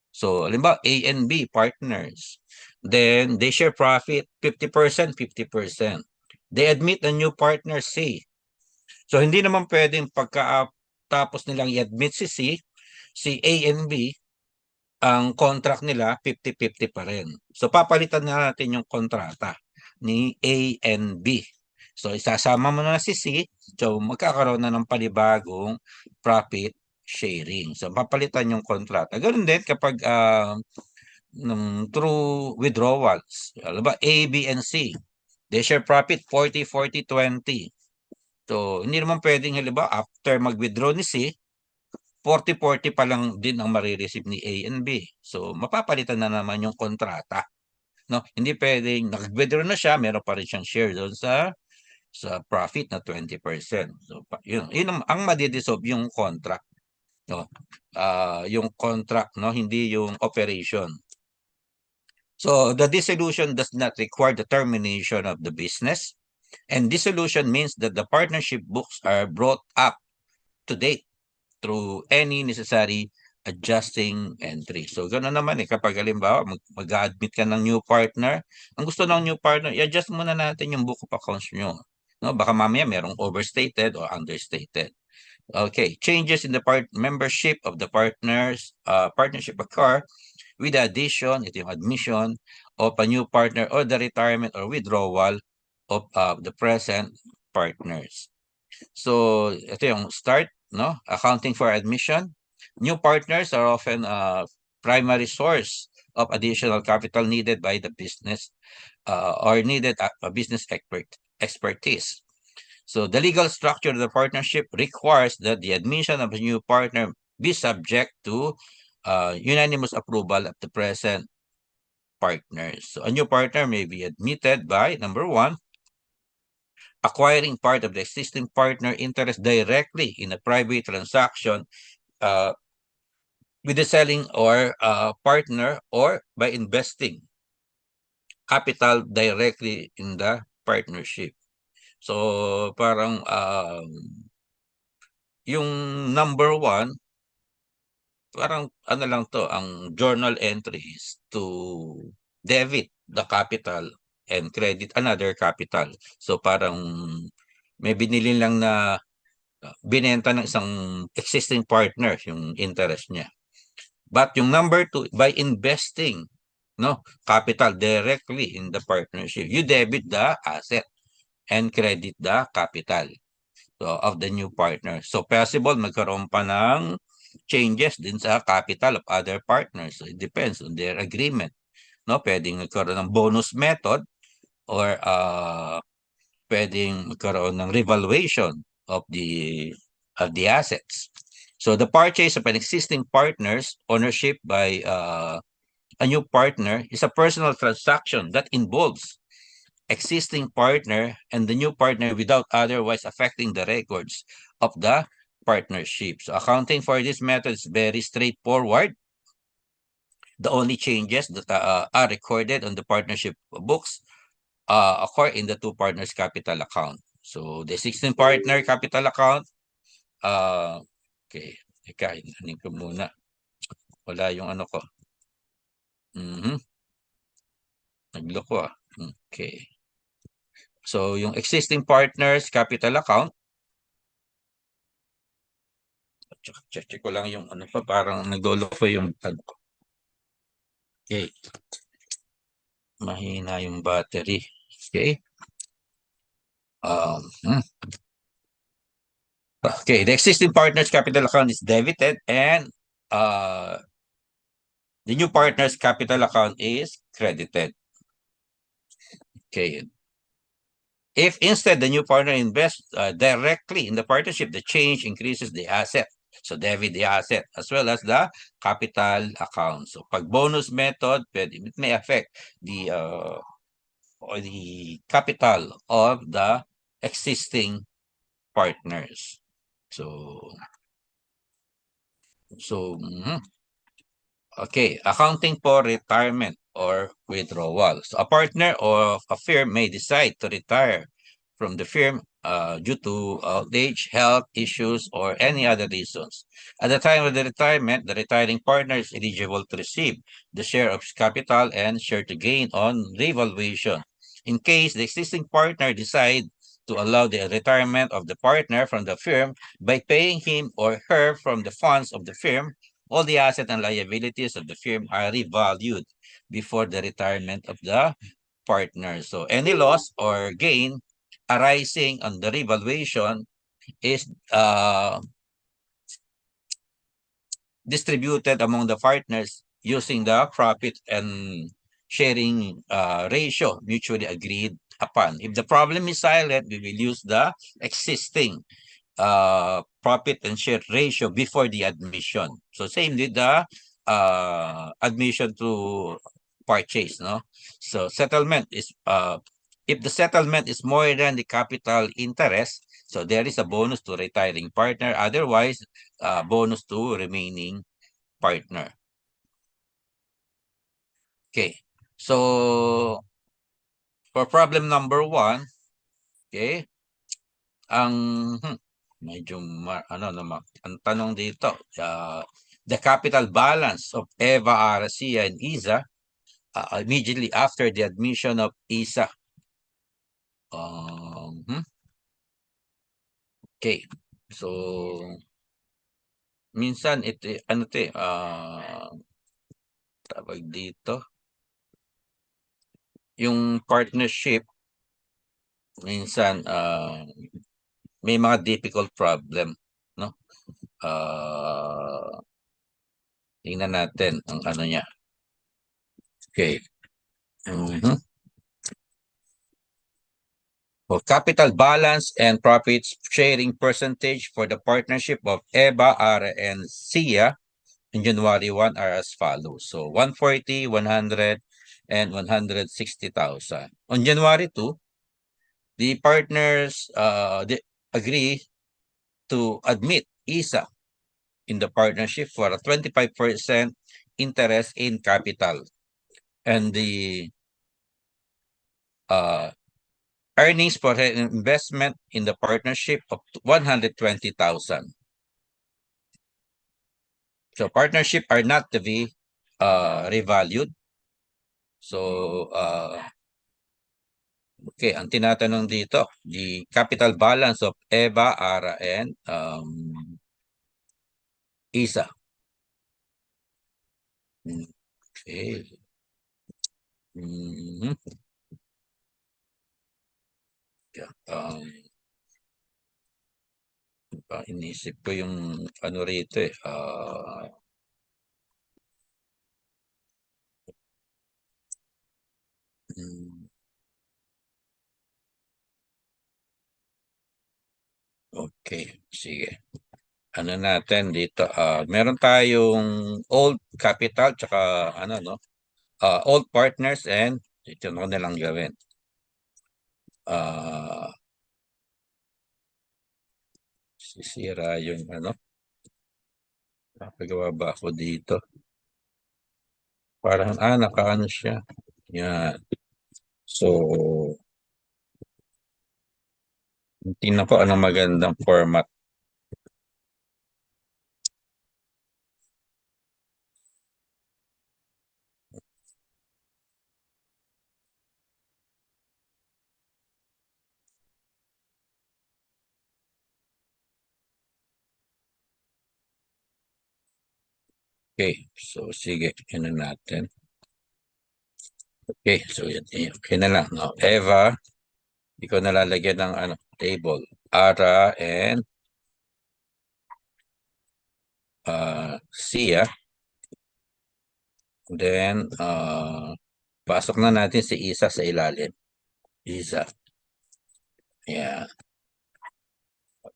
So, halimbawa, A and B partners. Then, they share profit 50%, 50%. They admit a new partner C. So, hindi naman pwedeng tapos nilang i-admit si A and B, ang contract nila 50-50 pa rin. So, papalitan na natin yung kontrata ni A and B. So, isasama mo na si C. So, magkakaroon na ng panibagong profit sharing. So, papalitan yung kontrata. Ganun din kapag through withdrawals. Alam ba, A, B, and C. They share profit 40-40-20. So, hindi naman pwedeng, halimbawa, after mag-withdraw ni C, 40-40 pa lang din ang marireceive ni A and B. So, mapapalitan na naman yung kontrata. No? Hindi pwedeng, nag-withdraw na siya, meron pa rin siyang share doon sa profit na 20%. So, yun ang madidissolve yung contract. No? Yung contract, no? Hindi yung operation. So, the dissolution does not require the termination of the business. And dissolution means that the partnership books are brought up to date through any necessary adjusting entry. So, gano'n naman kapag halimbawa mag-admit ka ng new partner, ang gusto ng new partner, i-adjust muna natin yung book of accounts nyo. No? Baka mamaya merong overstated or understated. Okay, changes in the membership of the partnership occur with the addition, ito yung admission, of a new partner or the retirement or withdrawal of the present partners. So, ito yung start, no? Accounting for admission. New partners are often a primary source of additional capital needed by the business or needed a business expertise. So, the legal structure of the partnership requires that the admission of a new partner be subject to unanimous approval of the present partners. So, a new partner may be admitted by, number one, acquiring part of the existing partner interest directly in a private transaction with the selling or partner, or by investing capital directly in the partnership. So, parang yung number one, parang ano lang to, ang journal entries to debit the capital and credit another capital. So parang may binili lang na binenta ng isang existing partner yung interest niya. But yung number 2, by investing capital directly in the partnership, you debit the asset and credit the capital of the new partner. So possible magkaroon pa ng changes din sa capital of other partners. So it depends on their agreement. Pwedeng magkaroon ng bonus method or pwedeng magkaroon ng revaluation of the assets. So the purchase of an existing partner's ownership by a new partner is a personal transaction that involves existing partner and the new partner without otherwise affecting the records of the partnership. So accounting for this method is very straightforward. The only changes that are recorded on the partnership books occur in the two partners capital account. So the existing partner capital account, okay, teka, inanin ko muna. Wala yung ano ko. Nagloko ah. Okay. So yung existing partners capital account, check ko lang yung ano pa, parang nagloloko yung ano ko. Okay. Mahina yung battery. Okay. Okay, the existing partners capital account is debited and the new partner's capital account is credited. Okay. If instead the new partner invests directly in the partnership, the change increases the asset. So debit the asset as well as the capital account. So pag bonus method, it may affect the or the capital of the existing partners. Okay, accounting for retirement or withdrawal. So a partner of a firm may decide to retire from the firm due to age, health issues, or any other reasons. At the time of the retirement, the retiring partner is eligible to receive the share of capital and share to gain on revaluation. In case the existing partner decide to allow the retirement of the partner from the firm by paying him or her from the funds of the firm, all the assets and liabilities of the firm are revalued before the retirement of the partner. So any loss or gain arising on the revaluation is distributed among the partners using the profit and sharing ratio mutually agreed upon. If the problem is silent, we will use the existing profit and share ratio before the admission. So same with the admission to purchase, no? So settlement is if the settlement is more than the capital interest, so there is a bonus to retiring partner. Otherwise, bonus to remaining partner. Okay. So for problem number 1, okay, ang medyo ang tanong dito, the capital balance of Eva, Aracia, and Isa immediately after the admission of Isa. Okay. So minsan ito ano tawag dito, yung partnership minsan may mga difficult problem, no? Tingnan natin ang ano niya. Okay. For capital balance and profits sharing percentage for the partnership of Eva, Ara, and Sia in January 1 are as follows. So 140, 100, and 160,000. On January 2, the partners agree to admit Isa in the partnership for a 25% interest in capital. And the earnings for investment in the partnership of 120,000. So partnership are not to be revalued. So okay, ang tinatanong dito, the capital balance of Eva, Ara, and Isa. Okay. Mhm. Yeah, inisip ko yung ano rito eh. Hmm, okay, sige. Ano natin dito, meron tayong old capital tsaka ano 'no, old partners and ito ko na lang gawin. Ah, sisira yung ano, papagawa ba ako dito? Parang, nakaano siya, yan. So, tingnan ko anong magandang format. Okay, so sige, ano natin. Okay, so yan, okay na lang, 'no. Eva, ikaw na lalagyan ng ano, table. Ara and, Sia, then, pasok na natin si Isa sa ilalim. Isa, yeah.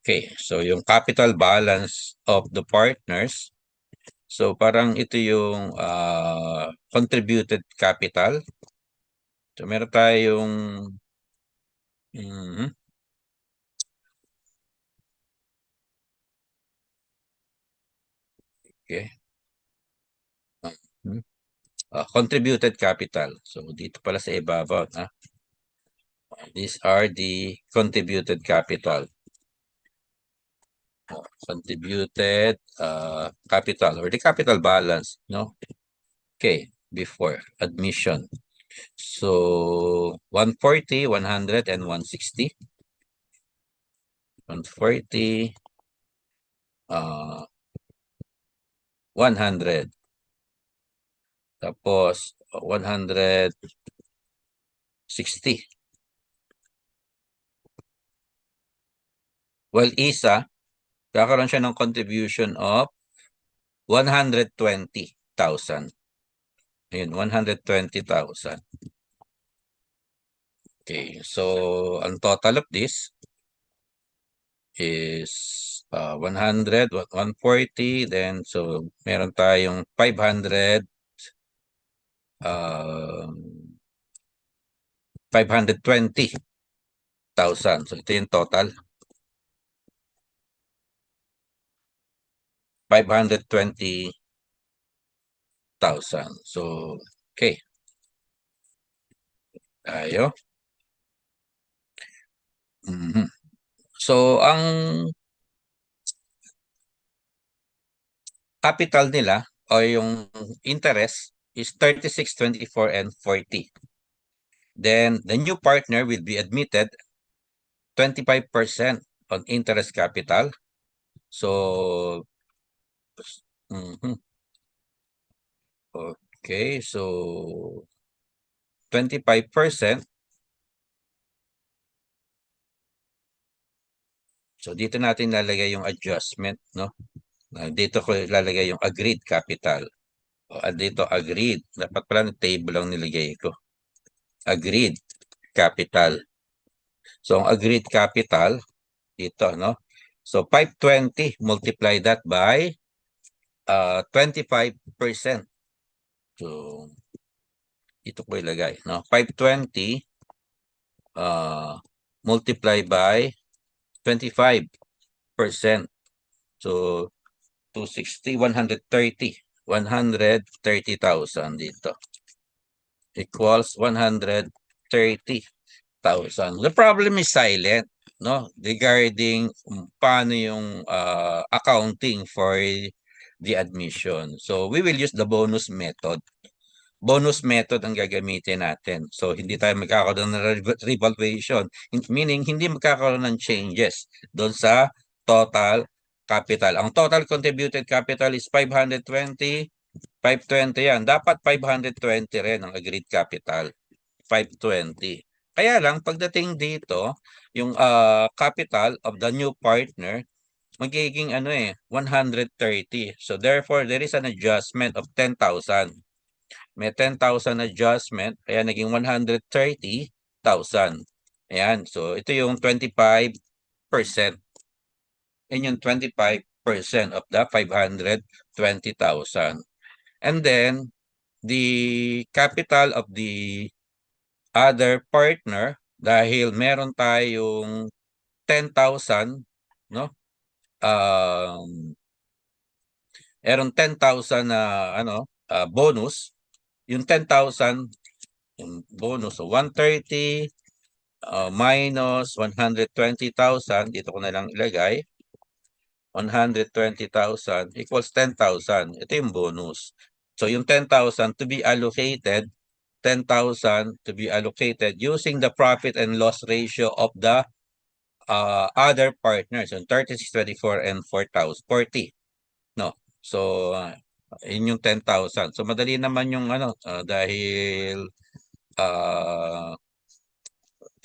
Okay, so yung capital balance of the partners, so parang ito yung, contributed capital. So meron tayong mhm, okay. Mhm, contributed capital. So dito pala sa ibabaw, these are the contributed capital. Contributed, capital or the capital balance, no? Okay, before admission. So 140, 100 and 160. 140, 100. Tapos 160. Well, isa, kakaroon siya ng contribution of 120,000. Ayun, 120,000. Okay, so ang total of this is 100, 140, then so meron tayong 500, 520,000. So ito yung total, 520,000. So, okay, tayo. Mhm. So, ang capital nila o yung interest is 36, 24, and 40. Then, the new partner will be admitted 25% on interest capital. So, mhm, okay, so 25%. So, dito natin lalagay yung adjustment, no? Dito ko ilalagay yung agreed capital. Dito agreed. Dapat pala ng table lang nilagay ko. Agreed capital. So, ang agreed capital, dito, no? So, 520, multiply that by 25%. So, dito ko ilagay, no? 520 multiply by 25%. So, 260, 130. 130,000 dito. Equals 130,000. The problem is silent, no? Regarding paano yung accounting for the admission. So we will use the bonus method. Bonus method ang gagamitin natin. So hindi tayo magkakaroon ng revaluation, meaning hindi magkakaroon ng changes doon sa total capital. Ang total contributed capital is 520. 520 yan. Dapat 520 rin ang agreed capital. 520. Kaya lang, pagdating dito, yung capital of the new partner, magiging 130. So therefore, there is an adjustment of 10,000. May 10,000 adjustment, kaya naging 130,000. Ayan, so ito yung 25%. Yan yung 25% of the 520,000. And then, the capital of the other partner, dahil meron tayong 10,000, no? Meron 10,000 na bonus. Yung 10,000 yung bonus, so 130 minus 120,000, dito ko na lang ilagay. 120,000 equals 10,000. Ito yung bonus. So yung 10,000 to be allocated, 10,000 to be allocated using the profit and loss ratio of the other partners, yung 36, 24, and 4,000, 40. No. So yun yung 10,000. So madali naman yung dahil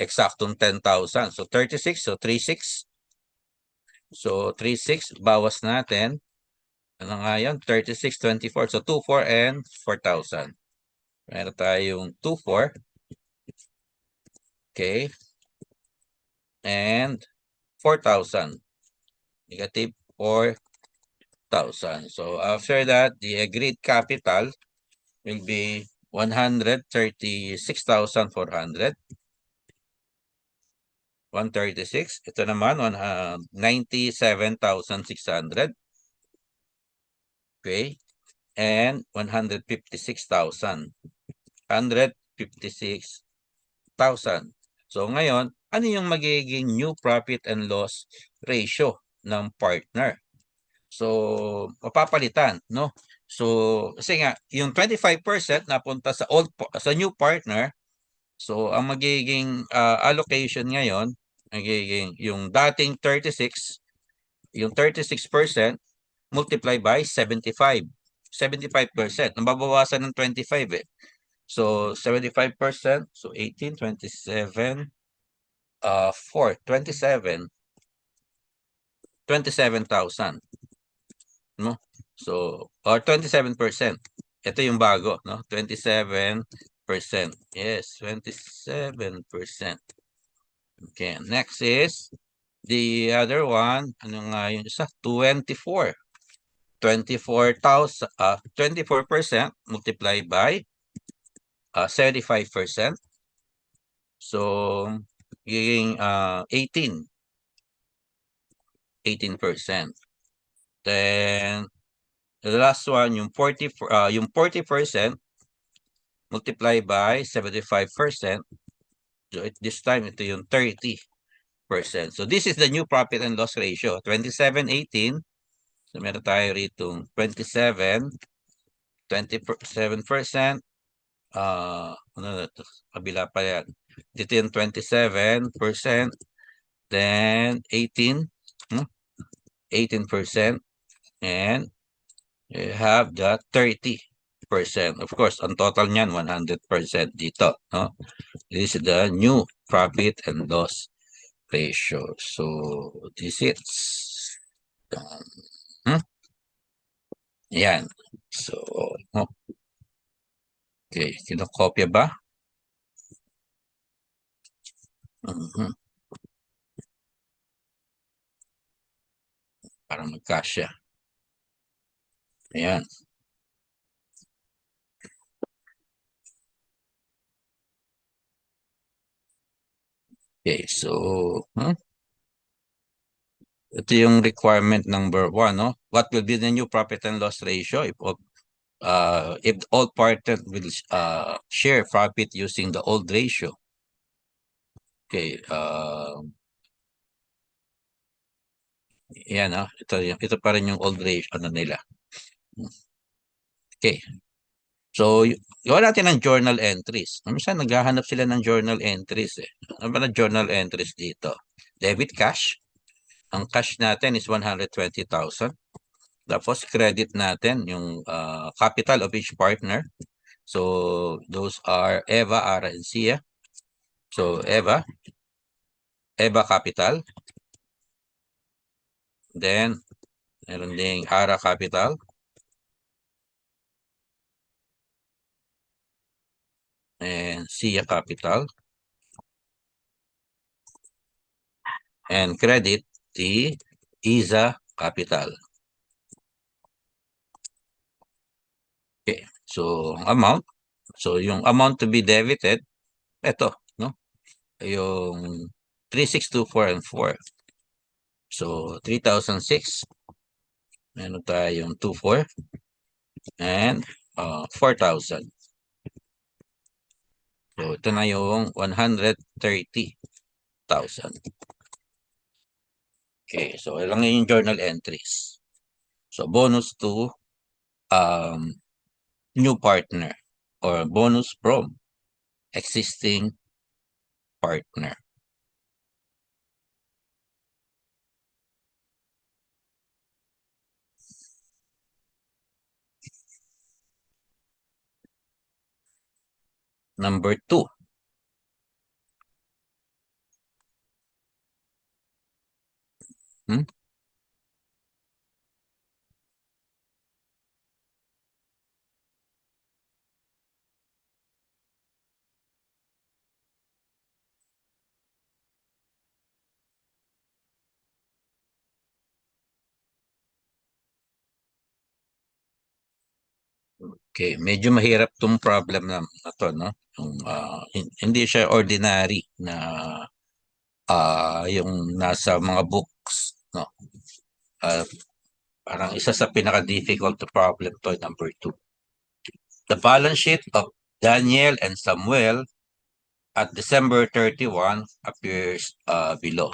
eksaktong 10,000. So 36, so 36. So 36 bawas natin. Ano nga yan? 36, 24. So 24 and 4,000. Meron tayong 24. Okay. And 4,000. Negative 4,000. So after that, the agreed capital will be 136,400. 136. Ito naman, 97,600. Okay. And 156,000. 156,000. So ngayon, ano yung magiging new profit and loss ratio ng partner? So, mapapalitan, no? So, kasi nga, yung 25% napunta sa new partner. So, ang magiging allocation ngayon, magiging yung dating 36, yung 36% multiply by 75. 75%. Nababawasan ng 25 eh. So, 75%. So, 18, 27, 4, 27. 27,000. No? So, or 27%. Ito yung bago, no? 27%. Yes, 27%. Okay, next is the other one. Ano nga yung isa? 24. 24,000, 24% multiplied by 75%. So, giging 18%. Then, the last one, yung 40% multiplied by 75%. So, this time, ito yung 30%. So, this is the new profit and loss ratio. 2718. So, meron tayo rito 27%. Ano na ito? Kabila pa yan. Dito yung 27%. Then, 18%. 18%. And you have the 30%. Of course, ang total niyan, 100% dito. No? This is the new profit and loss ratio. So, this is yan. So, okay. Kinokopya ba? Para magkasya. Ayan. Okay, so, ito yung requirement number 1, no? What will be the new profit and loss ratio if all partners will share profit using the old ratio? Okay, yan, ito pa rin yung old ratio nila. Okay. So, gawa natin ng journal entries. Minsan naghahanap sila ng journal entries eh. Ano ba na journal entries dito? Debit cash. Ang cash natin is 120,000. Tapos credit natin yung capital of each partner. So those are Eva, Ara, and Sia. So Eva capital. Then meron ding Ara capital. And Sia capital. And credit the Isa capital. Okay. So amount. So yung amount to be debited, ito, no? Yung 3,624 and 4. So 3,006. Meron tayong 24 and 4,000. So ito na yung 130,000. Okay, so ilang yung journal entries. So bonus to new partner or bonus from existing partner. Number 2. Hmm? Okay, medyo mahirap tong problem na to, no? Yung, hindi siya ordinary na yung nasa mga books, no? Uh, Parang isa sa pinaka-difficult problem to, number 2. The balance sheet of Daniel and Samuel at December 31 appears below.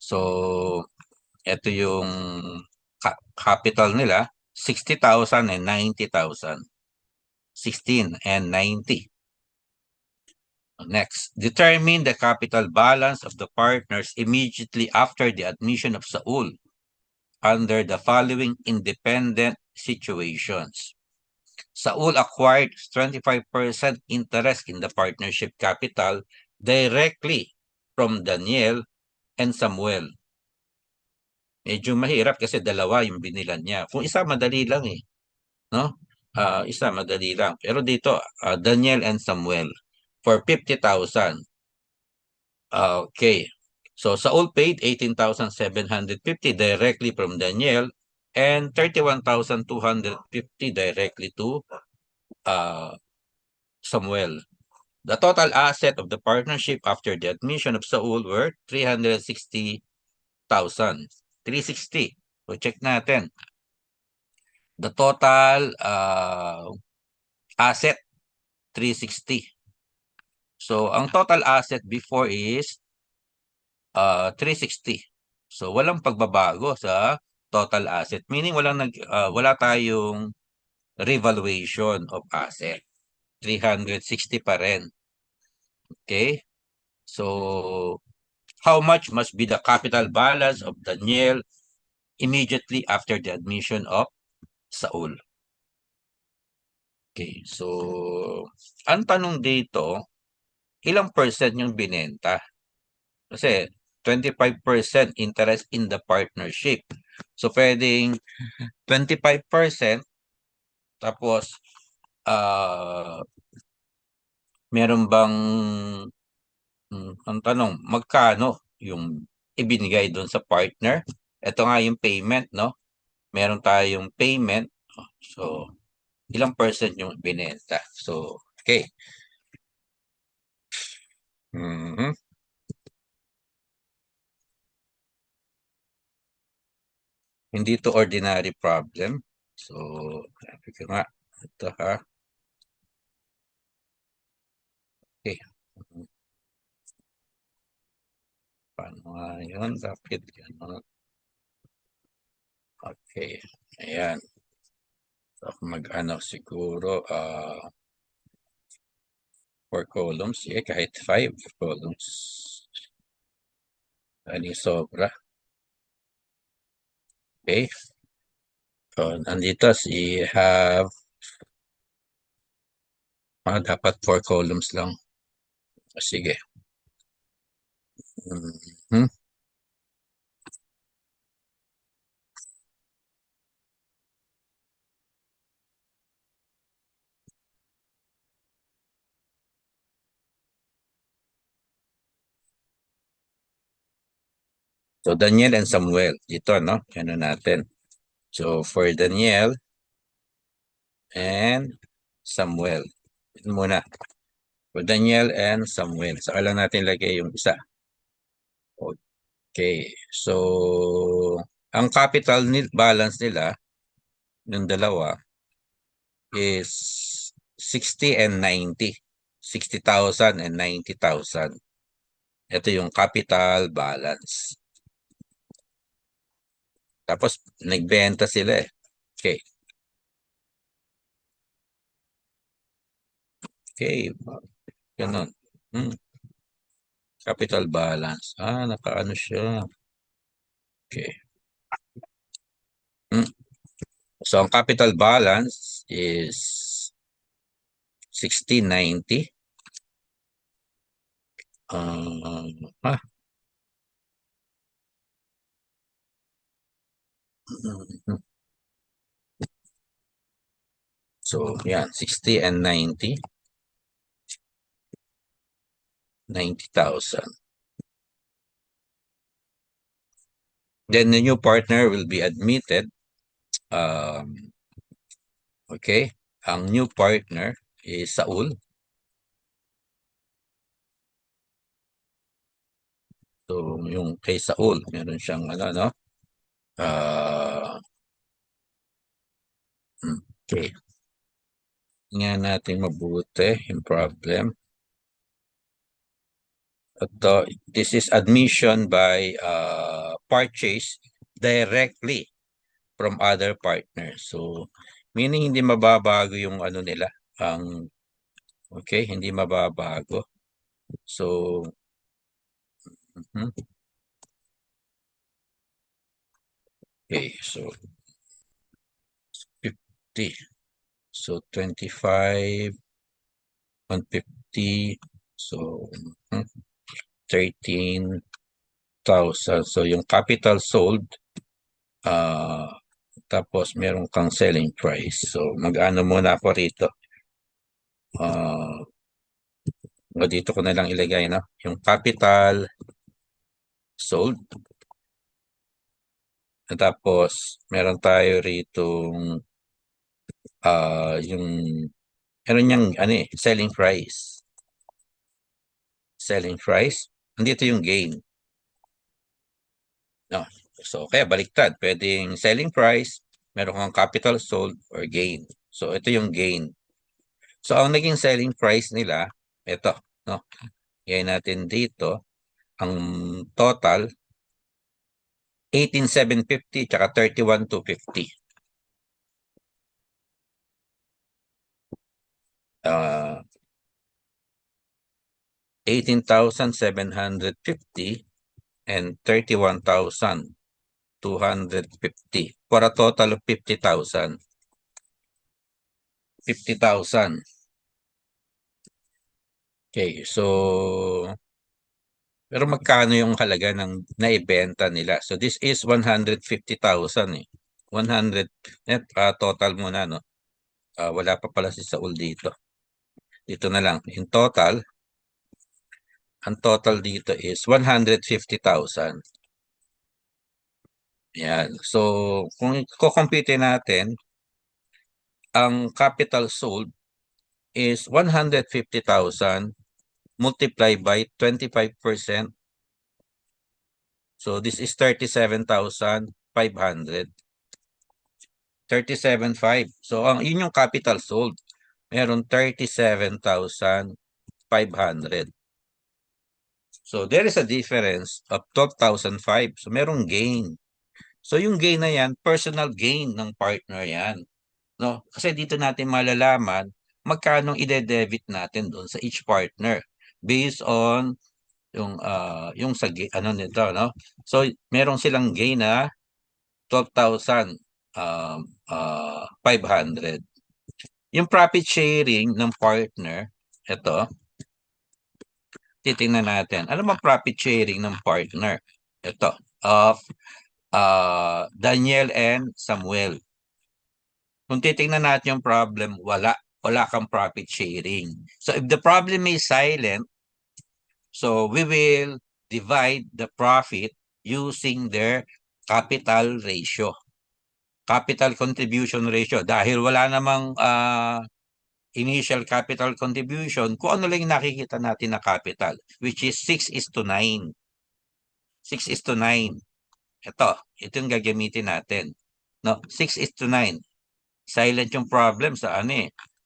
So, ito yung capital nila, 60,000 and 90,000. 16 and 90. Next, determine the capital balance of the partners immediately after the admission of Saul under the following independent situations. Saul acquired 25% interest in the partnership capital directly from Daniel and Samuel. Medyo mahirap kasi dalawa yung binilan niya. Kung isa, madali lang eh. No? Isa, madali lang. Pero dito, Daniel and Samuel for 50,000. Okay. So Saul paid 18,750 directly from Daniel and 31,250 directly to Samuel. The total asset of the partnership after the admission of Saul were 360,000. 360. So check natin. The total asset 360. So ang total asset before is 360. So walang pagbabago sa total asset. Meaning wala tayong revaluation of asset. 360 pa rin. Okay? So how much must be the capital balance of Daniel immediately after the admission of Saul? Okay, so ang tanong dito, ilang percent yung binenta? Kasi 25% interest in the partnership. So pwedeng 25% tapos meron bang ang tanong, magkano yung ibinigay doon sa partner? Ito nga yung payment, no? Meron tayong payment. So, ilang percent yung binenta? So, okay. Mhm. Hindi to ordinary problem. So, sabi ko nga, ito ha. Okay. Paano nga yun? Bakit gano'n? Okay. Ayan. So, mag-ano siguro, 4 columns. Kahit 5 columns. Ani sobra. Okay. So, nandito have dapat 4 columns lang. Sige. Mhm. So, Daniel and Samuel. Dito, no? Ano natin. So, for Daniel and Samuel. Ito muna. For Daniel and Samuel. Saka lang natin lagay yung isa. Okay. So, ang capital balance nila, yung dalawa, is 60 and 90. 60,000 and 90,000. Ito yung capital balance. Tapos, nagbenta sila eh. Okay. Okay. Ganun. Capital balance. Nakaano siya. Okay. So, ang capital balance is 1690. Ah, So, yan. 60 and 90. 90,000. Then, the new partner will be admitted. Okay. Ang new partner is Saul. So, yung kay Saul, meron siyang no? Okay. Nga natin mabuti yung problem. This is admission by purchase directly from other partners. So, meaning hindi mababago yung ano nila. Okay, hindi mababago. So, okay, so 50. So, 25, 150. So, 13,000. So, yung capital sold, tapos meron kang selling price. So, mag-ano muna ako rito. Dito ko na lang ilagay, no? Yung capital sold. Tapos, meron tayo rito yung meron niyang selling price. Selling price. Andito yung gain. No. So, kaya baliktad. Pwedeng selling price, meron kang capital sold or gain. So, ito yung gain. So, ang naging selling price nila, ito, no? Yan natin dito, ang total, 18,750 tsaka 31,250. 18,750 and 31,250 for a total of 50,000. 50,000. Okay, so pero magkano yung halaga ng naibenta nila? So this is 150,000 eh. 100 net total muna, no? Wala pa pala si Saul dito. Dito na lang. In total, ang total dito is 150,000. Yan. So, kung i-compute natin, ang capital sold is 150,000 multiplied by 25%. So, this is 37,500. 37,500. So, yun yung capital sold. Meron 37,500. So, there is a difference of 12,005. So, merong gain. So, yung gain na yan, personal gain ng partner yan. No? Kasi dito natin malalaman magkano ide-debit natin doon sa each partner based on yung sa nito, no? So, meron silang gain na 12,000. 500. Yung profit sharing ng partner, ito, titingnan natin. Ano bang profit sharing ng partner? Ito, of Daniel and Samuel. Kung titingnan natin yung problem, wala kang profit sharing. So if the problem is silent, so we will divide the profit using their capital ratio. Capital contribution ratio. Dahil wala namang initial capital contribution, kung ano lang yung nakikita natin na capital, which is 6:9. 6:9. Ito yung gagamitin natin. No, 6:9. Silent yung problem sa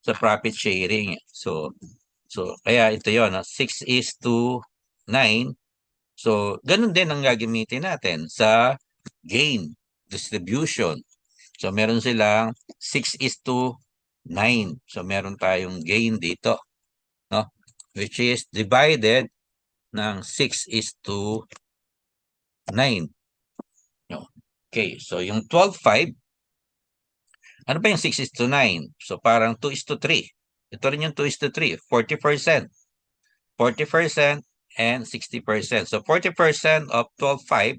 sa profit sharing. So kaya ito 'yon, no? 6:9. So ganun din ang gagamitin natin sa gain distribution. So meron silang 6:9. So meron tayong gain dito, no? Which is divided ng 6:9. No. Okay, so yung 12:5, ano ba yung 6:9? So parang 2:3. Ito rin yung 2:3, 40%. 40% and 60%. So 40% of 12,500,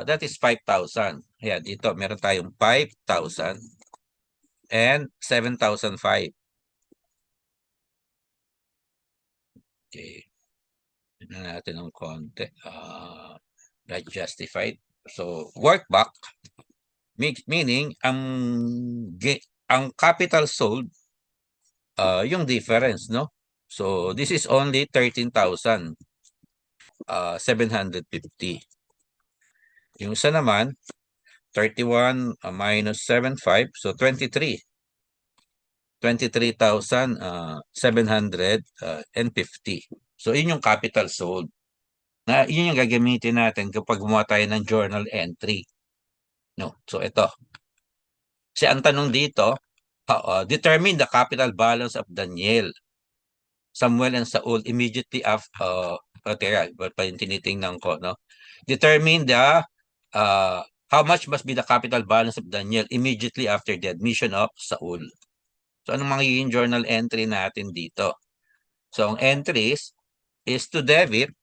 that is 5,000. Ayan, dito meron tayong 5,000 and 7,005. Okay. Tignan natin ng konti. Not justified. So work back, meaning ang capital sold, yung difference, no? So this is only 13,750. Yung isa naman 31 minus 75, so 23,750. So yun yung capital sold. Yun yung gagamitin natin kapag gumawa tayo ng journal entry. No. So ito. Kasi ang tanong dito, determine the capital balance of Daniel, Samuel, and Saul immediately after, teka, pa yung tinitingnan ko, no? Determine the, how much must be the capital balance of Daniel immediately after the admission of Saul. So, anong magiging journal entry natin dito? So, ang entries is to debit,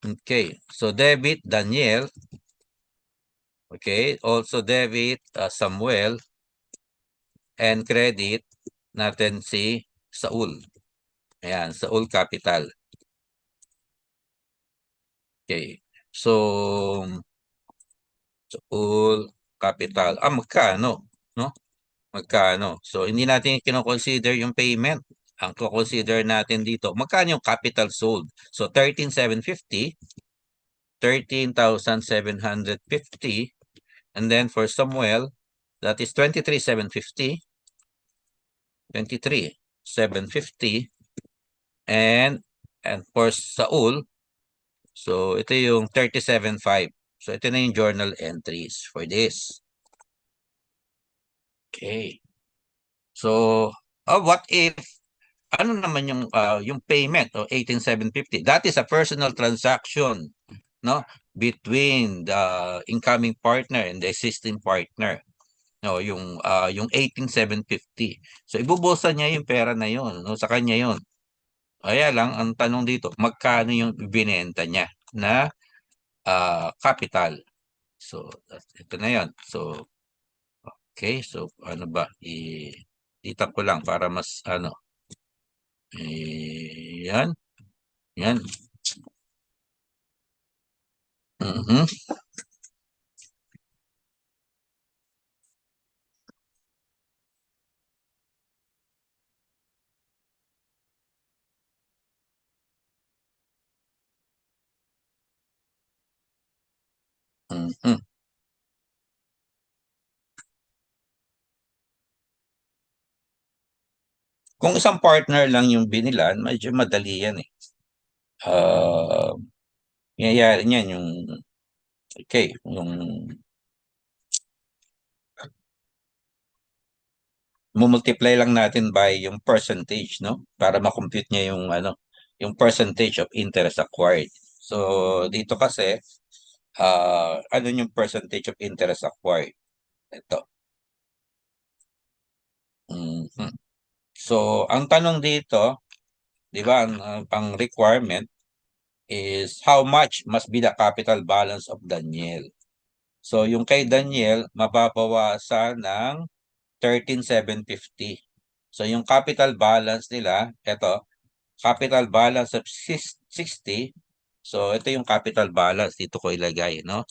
okay, so debit Daniel, okay, also debit Samuel, and credit natin si Saul. Ayan, Saul capital. Okay. So, Saul capital. Magkano? No? Magkano? So, hindi natin kino-consider yung payment. Ang ko-consider natin dito, magkano yung capital sold? So, 13,750, 13,750. And then for Samuel, that is 23,750. 23,750. And for Saul, so ito yung 37,500. So ito na yung journal entries for this. Okay. So, what if, ano naman yung payment o 18,750? That is a personal transaction, no, between the incoming partner and the existing partner. No, yung 18,750. So ibubusan niya yung pera na yun, no, sa kanya yun. Kaya lang ang tanong dito, magkano yung binenta niya na capital? So ito na yun. So okay, so ano ba? Itap ko lang para mas ano. Yan. Yan. Mhm. Mhm. Kung isang partner lang yung binilan, medyo madali yan eh. Nangyayari niyan yung okay, yung multiply lang natin by yung percentage, no? Para ma-compute niya yung yung percentage of interest acquired. So dito kasi ano yung percentage of interest acquired. Ito. Mhm. So, ang tanong dito, di ba, ang requirement is how much must be the capital balance of Daniel. So, yung kay Daniel, mababawasan ng 13,750. So, yung capital balance nila, ito, capital balance of 60. So, ito yung capital balance. Dito ko ilagay, no?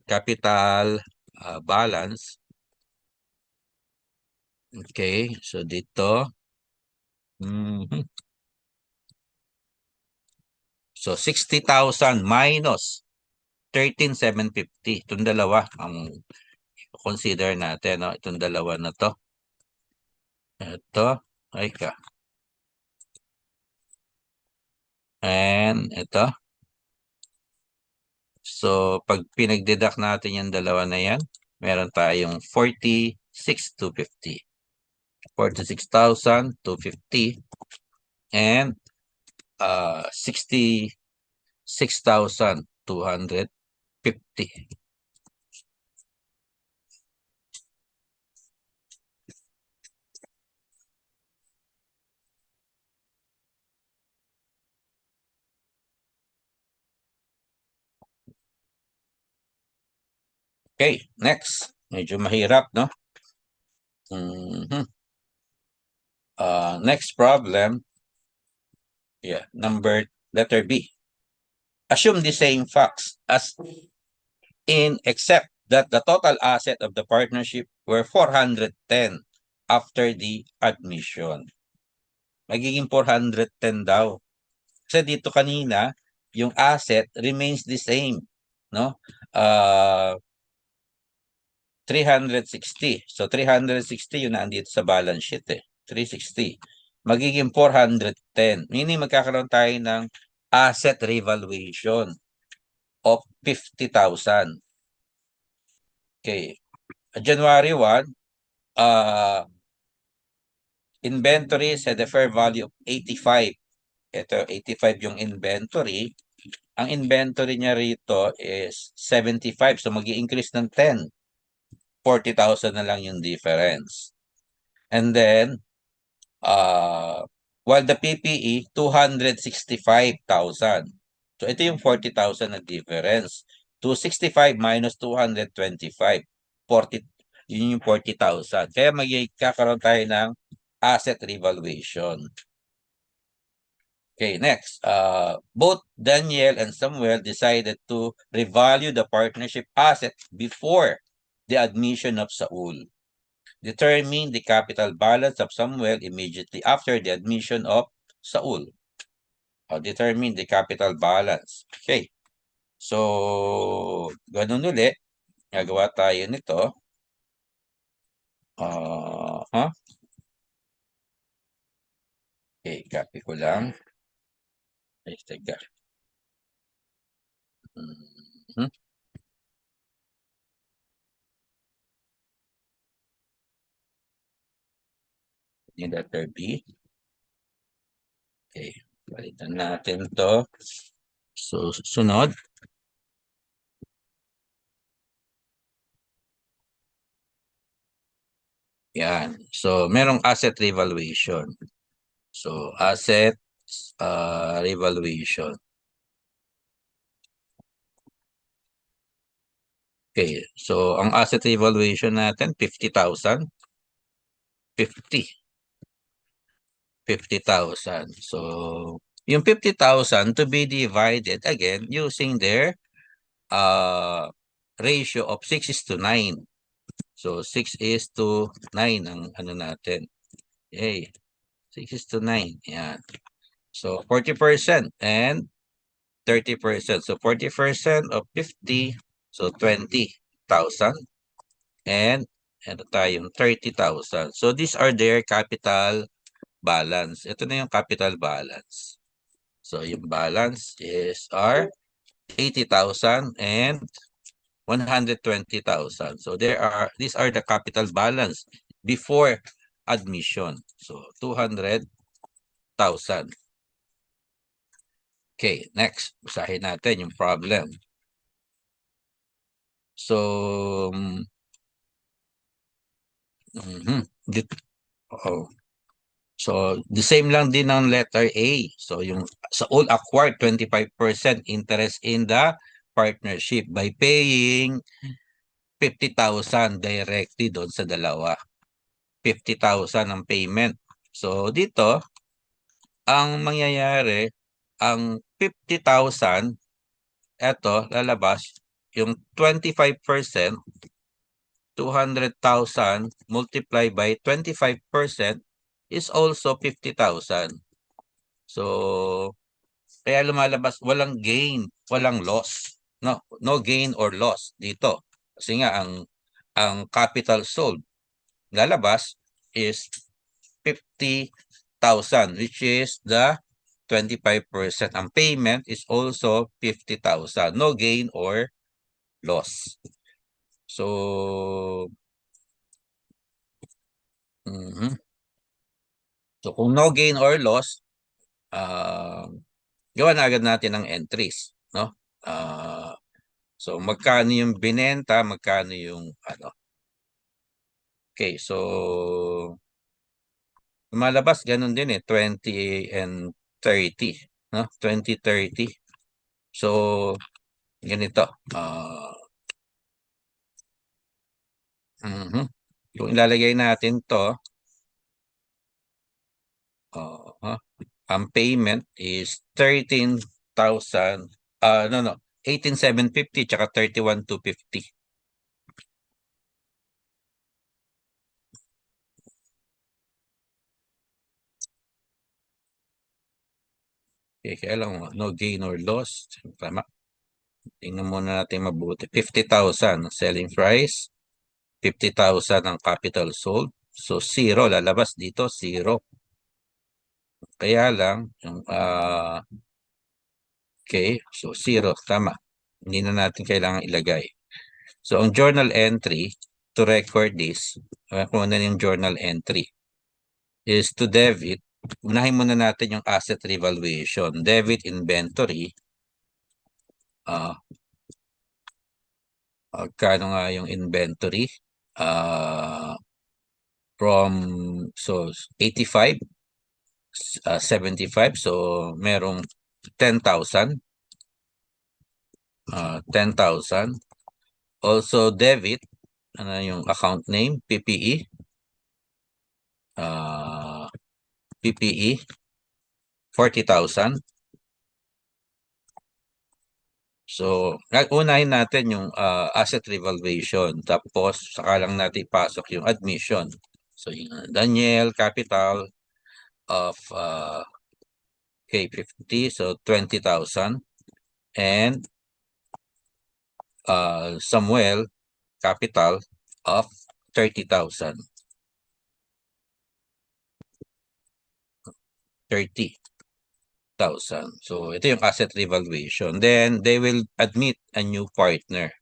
Capital balance. Okay, so dito. Mhm. So, 60,000 minus 13,750. Itong dalawa ang consider natin, no? Itong dalawa na to. Ito. Ay ka. And ito. So, pag pinag-deduct natin yung dalawa na yan, meron tayong 46,250. 46,250 and 66,250. Okay, next. Medyo mahirap, no? Mhm. Next problem. Yeah, letter B. Assume the same facts as in except that the total asset of the partnership were 410 after the admission. Magiging 410 daw. Kasi dito kanina, yung asset remains the same, no? 360. So 360 yun nandito sa balance sheet eh. 360. Magiging 410. Meaning magkakaroon tayo ng asset revaluation of 50,000. Okay. January 1, inventories had a fair value of 85. Ito, 85 yung inventory. Ang inventory niya rito is 75. So, mag-i-increase ng 10. 40,000 na lang yung difference. And then, while the PPE, 265,000. So, ito yung 40,000 na difference. 265 minus 225. 40, yun yung 40,000. Kaya magkakaroon tayo ng asset revaluation. Okay, next. Both Daniel and Samuel decided to revalue the partnership asset before the admission of Saul. Determine the capital balance of Samuel immediately after the admission of Saul. Determine the capital balance. Okay. So, ganun ulit. Gagawa tayo nito. Okay, copy ko lang. Ay, teka. Mhm. Yung letter B. Okay, balitan natin to. So, sunod. Yan. So, merong asset revaluation. So, asset revaluation. Okay. So, ang asset revaluation natin, 50,000. 50,000. So, yung 50,000 to be divided again using their ratio of 6:9. So, 6:9 ang ano natin. Okay. 6:9. Yan. So, 40% and 30%. So, 40% of 50. So, 20,000. And ano tayong 30,000. So, these are their capital balance. Ito na yung capital balance. So, yung balance is 80,000 and 120,000. So, these are the capital balance before admission. So, 200,000. Okay, next. Basahin natin yung problem. So, oh. So, the same lang din ng letter A. So, yung sa all acquired, 25% interest in the partnership by paying 50,000 directly doon sa dalawa. 50,000 ang payment. So, dito, ang mangyayari, ang 50,000, eto, lalabas, yung 25%, 200,000 multiplied by 25% is also 50,000. So, kaya lumalabas walang gain, walang loss. No gain or loss dito. Kasi nga ang capital sold lalabas is 50,000, which is the 25%. Ang payment is also 50,000. No gain or loss. So, so kung no gain or loss, gawa na agad natin ng entries, no? So magkano yung binenta, magkano yung ano. Okay, so lumalabas ganun din 20 and 30, no? 20, 30. So ganito. Kung ilalagay natin to, ang payment is 13,000, no, 18,750 tsaka 31,250. Okay, kaya lang, no gain or loss. Tama. Tingnan muna natin mabuti. 50,000 selling price. 50,000 ang capital sold. So, 0. Lalabas dito, 0. Kaya lang, yung, okay, so 0. Tama. Hindi na natin kailangan ilagay. So, ang journal entry to record this, kung ano yung journal entry, is to debit. Unahin muna natin yung asset revaluation. Debit inventory. Kano nga yung inventory? From, so, 85, 75. So, merong 10,000. 10,000. Also, debit. Ano yung account name? PPE. PPE. 40,000. So, unahin natin yung asset revaluation. Tapos, saka lang natin ipasok yung admission. So, yung Daniel Capital of K50, so 20,000. And Samuel Capital of 30,000. 30,000. So, ito yung asset revaluation. Then, they will admit a new partner.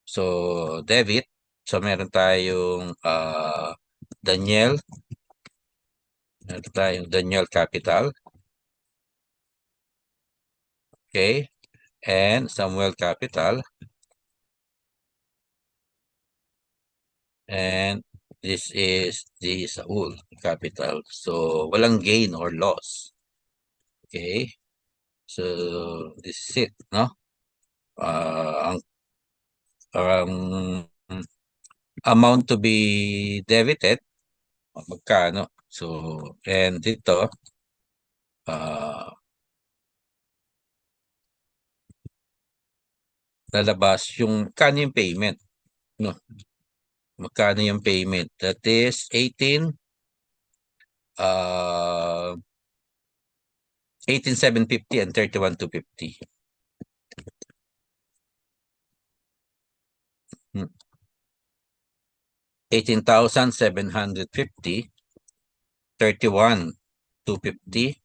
So, debit. So, meron tayong Daniel. Meron tayong Daniel Capital. Okay. And Samuel Capital. And this is the Saul Capital. So, walang gain or loss. Okay. So, this is it, no? Ang amount to be debited, magkano? So, and dito, lalabas yung magkano yung payment, no? Magkano yung payment? That is 18,750 and 31,250. 18,750, 31,250,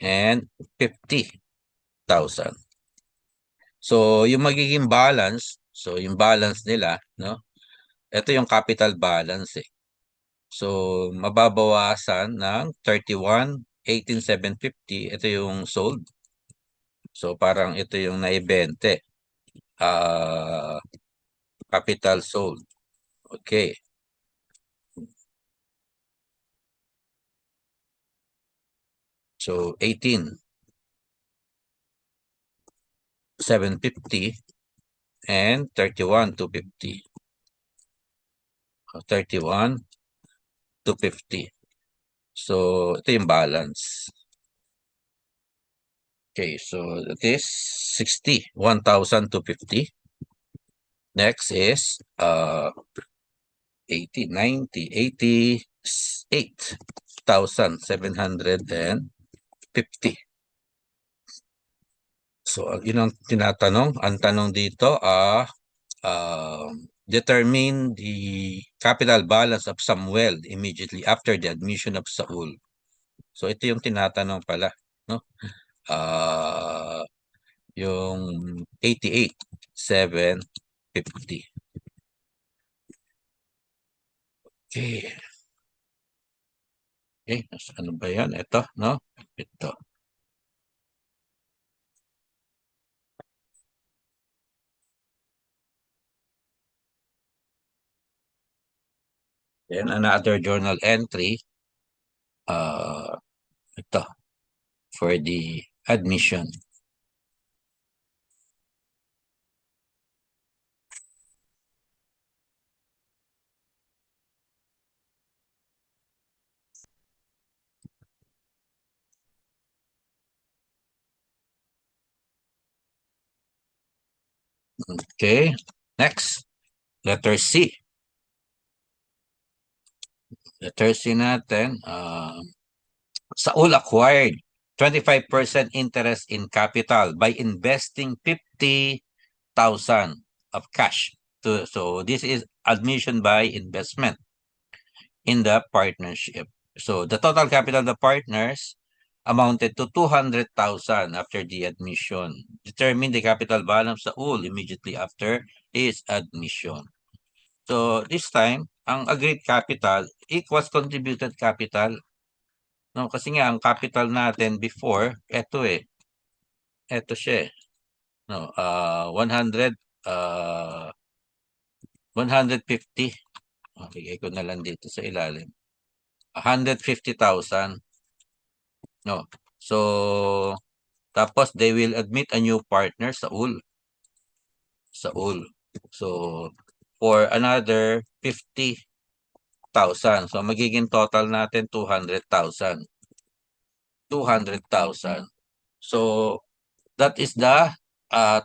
and 50,000. So, yung magiging balance, so yung balance nila, no? Ito yung capital balance eh. So, mababawasan ng 31,18,750. Ito yung sold. So, parang ito yung naibente. Capital sold. Okay. So 18,750 and 31,250. 31,250. So ito yung balance. Okay, so that is 61,250. Next is 80, 90, 88,750. So yun ang tinatanong. Ang tanong dito determine the capital balance of Samuel immediately after the admission of Saul. So ito yung tinatanong pala, no? Yung 88,750. Okay. Okay, ano ba yan? Ito, no? Ito. Then another journal entry, ito, for the admission. Okay, next, letter C. Letter C natin, Saul acquired 25% interest in capital by investing 50,000 of cash. So this is admission by investment in the partnership. So the total capital of the partners amounted to 200,000 after the admission. Determine the capital balance sa Saul immediately after his admission. So this time, ang agreed capital equals contributed capital. No, kasi nga ang capital natin before, eto eto siya No, 100, 150. Okay, ko na lang dito sa ilalim. 150,000. No. So, tapos they will admit a new partner, Saul. So, for another 50,000. So, magiging total natin 200,000. 200,000. So, that is the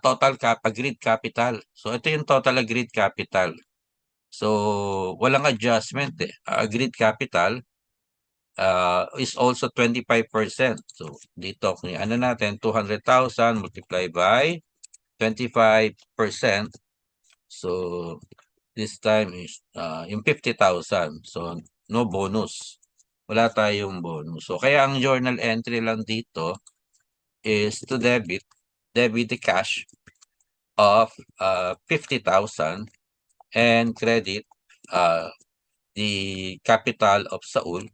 total agreed capital. So, ito yung total agreed capital. So, walang adjustment eh. Agreed capital is also 25%. So, dito, kung ano natin, 200,000 multiplied by 25%. So, this time is yung 50,000. So, no bonus. Wala tayong bonus. So, kaya ang journal entry lang dito is to debit the cash of 50,000 and credit the capital of Saul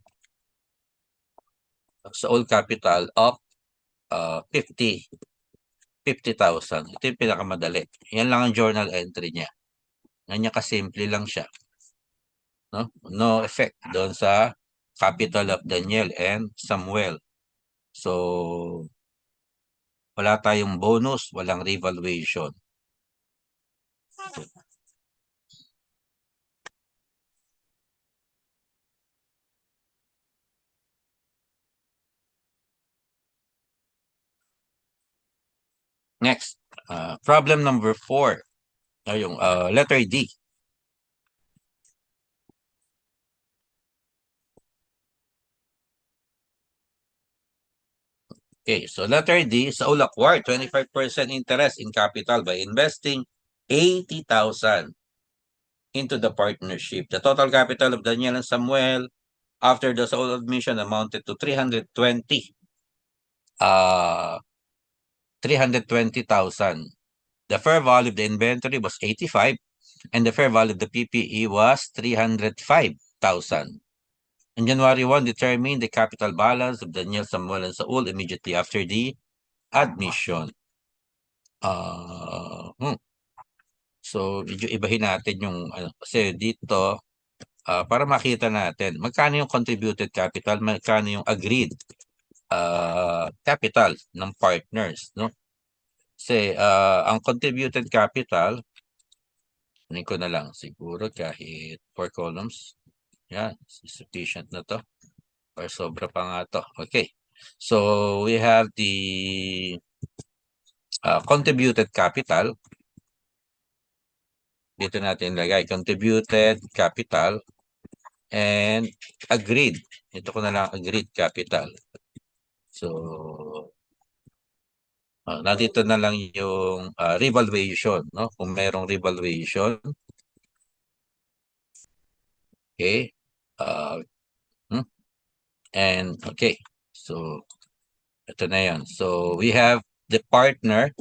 capital of 50,000. Ito yung pinakamadali. Yan lang ang journal entry niya. Ganyan kasimple lang siya. No effect doon sa capital of Daniel and Samuel. So, wala tayong bonus, walang revaluation. Next, problem number 4. Yung letter D. Okay, so letter D, Saul acquired 25% interest in capital by investing 80,000 into the partnership. The total capital of Daniel and Samuel after the Saul admission amounted to 320,000. The fair value of the inventory was 85 and the fair value of the PPE was 305,000. On January 1, determine the capital balance of Daniel, Samuel, and Saul immediately after the admission. So, medyo ibahin natin yung, kasi dito, para makita natin, magkano yung contributed capital, magkano yung agreed capital ng partners, no? Kasi, ang contributed capital, kunin ko na lang siguro kahit 4 columns. Yan, sufficient na to. Or sobra pa nga to. Okay. So, we have the contributed capital. Dito natin lagay contributed capital and agreed. Ito ko na lang agreed capital. So, nandito na lang yung revaluation, no? Kung merong revaluation. Okay. And okay. So, ito na yan. So, we have the partner.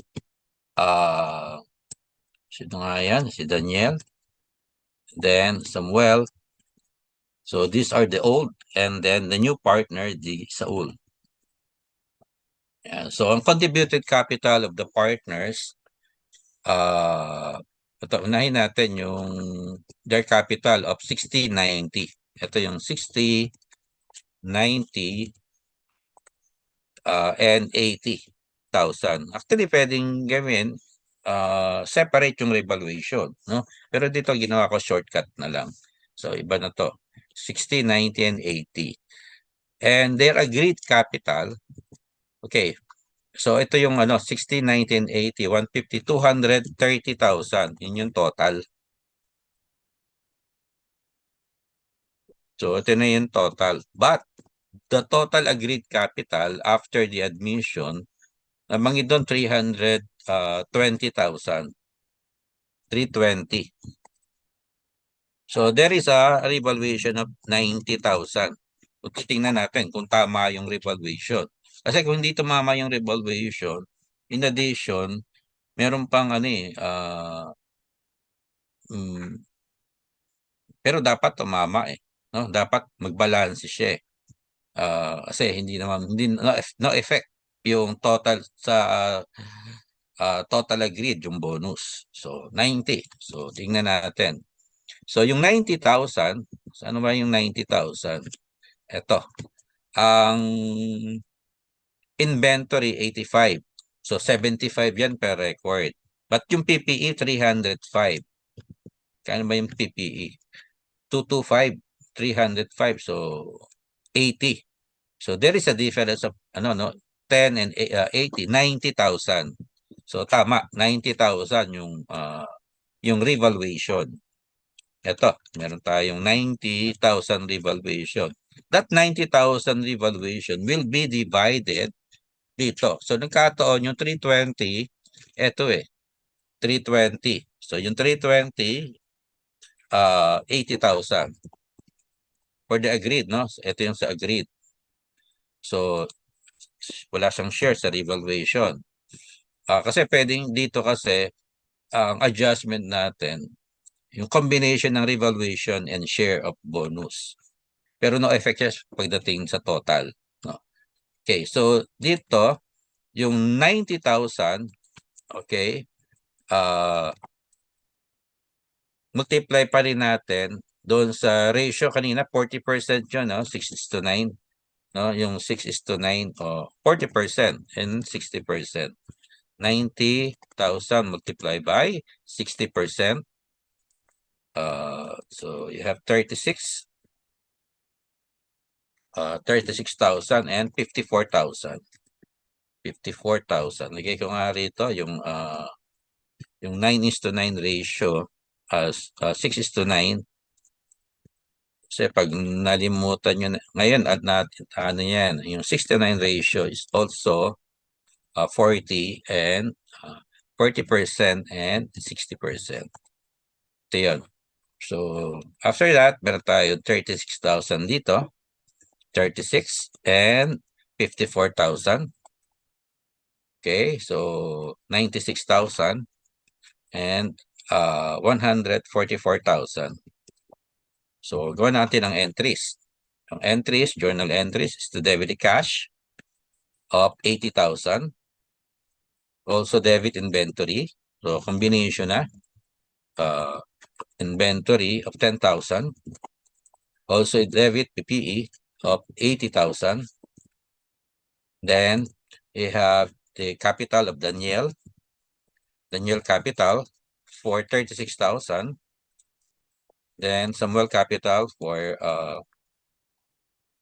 Sino nga yan? Si Daniel. Then, Samuel. So, these are the old. And then, the new partner, the Saul. Yan. So, ang contributed capital of the partners, ito, unahin natin yung their capital of 60-90. Ito yung 60, 90, and 80,000. Actually, pwedeng gawin, separate yung revaluation, no? Pero dito ginawa ko shortcut na lang. So, iba na to. 60, 90, and 80. And their agreed capital, okay. So, ito yung 60, 90, and 80, 150, 230,000. Yun yung total. So, ito na yung total. But, the total agreed capital after the admission, namangin doon 320,000. 320. So, there is a revaluation of 90,000. So, titingnan natin kung tama yung revaluation. Kasi kung hindi tumama yung revaluation, in addition, meron pang pero dapat tumama eh. No? Dapat magbalance siya eh. Kasi hindi no effect yung total sa total agreed yung bonus. So 90. So tingnan natin. So yung 90,000, ano ba yung 90,000? Ito. Ang inventory 85. So 75 yan per record. But yung PPE 305. Kano ba yung PPE? 225, 305. So 80. So there is a difference of 10 and 80, 90,000. So tama, 90,000 yung revaluation. Ito, meron tayong 90,000 revaluation. That 90,000 revaluation will be divided dito. So nagkataon yung 320, ito 320. So yung 320, 80,000. For the agreed, no? Ito yung sa agreed. So, wala siyang share sa revaluation. Kasi pwedeng dito kasi, ang adjustment natin, yung combination ng revaluation and share of bonus. Pero no effect siya pagdating sa total. No? Okay, so dito, yung 90,000, okay, multiply pa rin natin doon sa ratio kanina, 40% yun, no? 6:9. No? Yung 6:9, 40% and 60%. 90,000 multiplied by 60%. So you have 36. 36,000 and 54,000. 54,000. Lagay ko nga rito yung 9:9 ratio as 6:9. Kasi pag nalimutan nyo ngayon at natin yan, yung 69 ratio is also 40 and 40% and 60%. Ito yun. So, after that, meron tayo 36,000 dito. 36 and 54,000. Okay, so 96,000 and 144,000. So, gawin natin ang entries. Ang entries, journal entries, is to debit cash of 80,000. Also debit inventory. So, combination na. inventory of 10,000. Also debit PPE of 80,000. Then you have the capital of Daniel capital for 36,000. Then Samuel capital for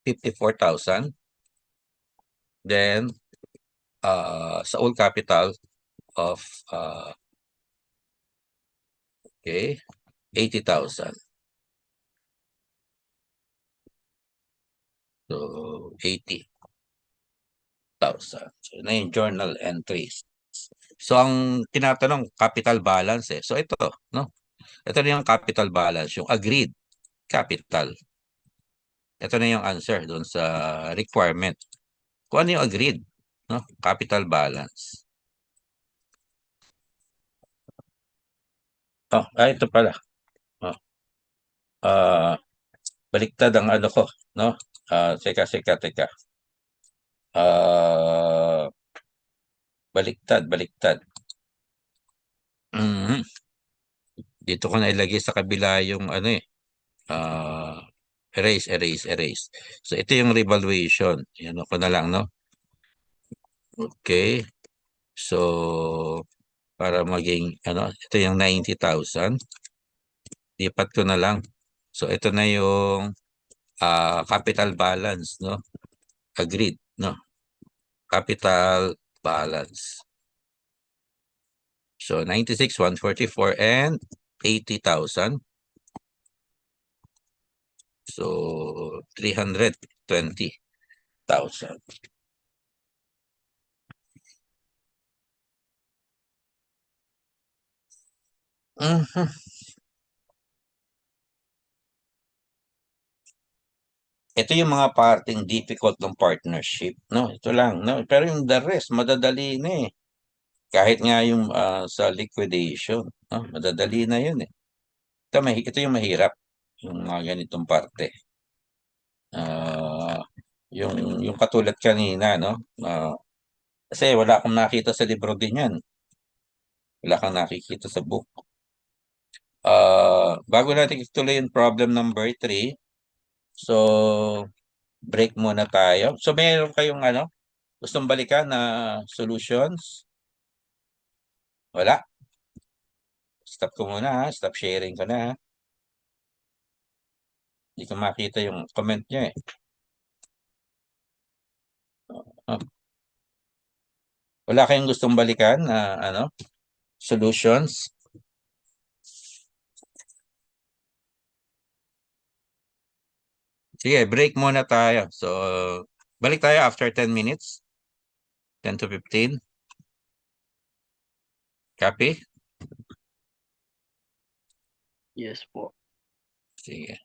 54,000. Then Saul capital of okay 80,000. So 80,000. So na yung journal entries. So ang tinatanong capital balance eh. So ito, no? Ito na yung capital balance, yung agreed capital. Ito na yung answer doon sa requirement. Kung ano yung agreed, no? Capital balance. Ito pala. Oh. Baliktad ang ano ko, no? Teka. Baliktad. Mhm. Dito ko na ilagay sa kabila yung ano eh. Erase. So ito yung revaluation. Yan ko na lang, no? Okay. So para maging ano, ito yung 90,000. Lipat ko na lang. So ito na yung capital balance, no? Agreed, no? Capital balance. So 96, 144 and 80,000. So 320,000. Mhm. Ito yung mga parting difficult ng partnership, no? Ito lang, no? Pero yung the rest, madadali na eh. Kahit nga yung sa liquidation, no? Madadali na yun eh. Ito yung mahirap, yung mga ganitong parte. Ah, yung katulad kanina, no? Kasi wala akong nakita sa libro din yan. Wala kang nakikita sa book. Bago natin ituloy yung problem number 3, so break muna tayo. So mayroon kayong ano, gustong balikan na solutions? Wala. Stop ko muna ha. Stop sharing ko na ha. Hindi ko makita yung comment nyo eh. Ah, Wala kayong gustong balikan na ano, solutions? Sige, break muna tayo. So, balik tayo after 10 minutes. 10 to 15. Copy? Yes po. Sige.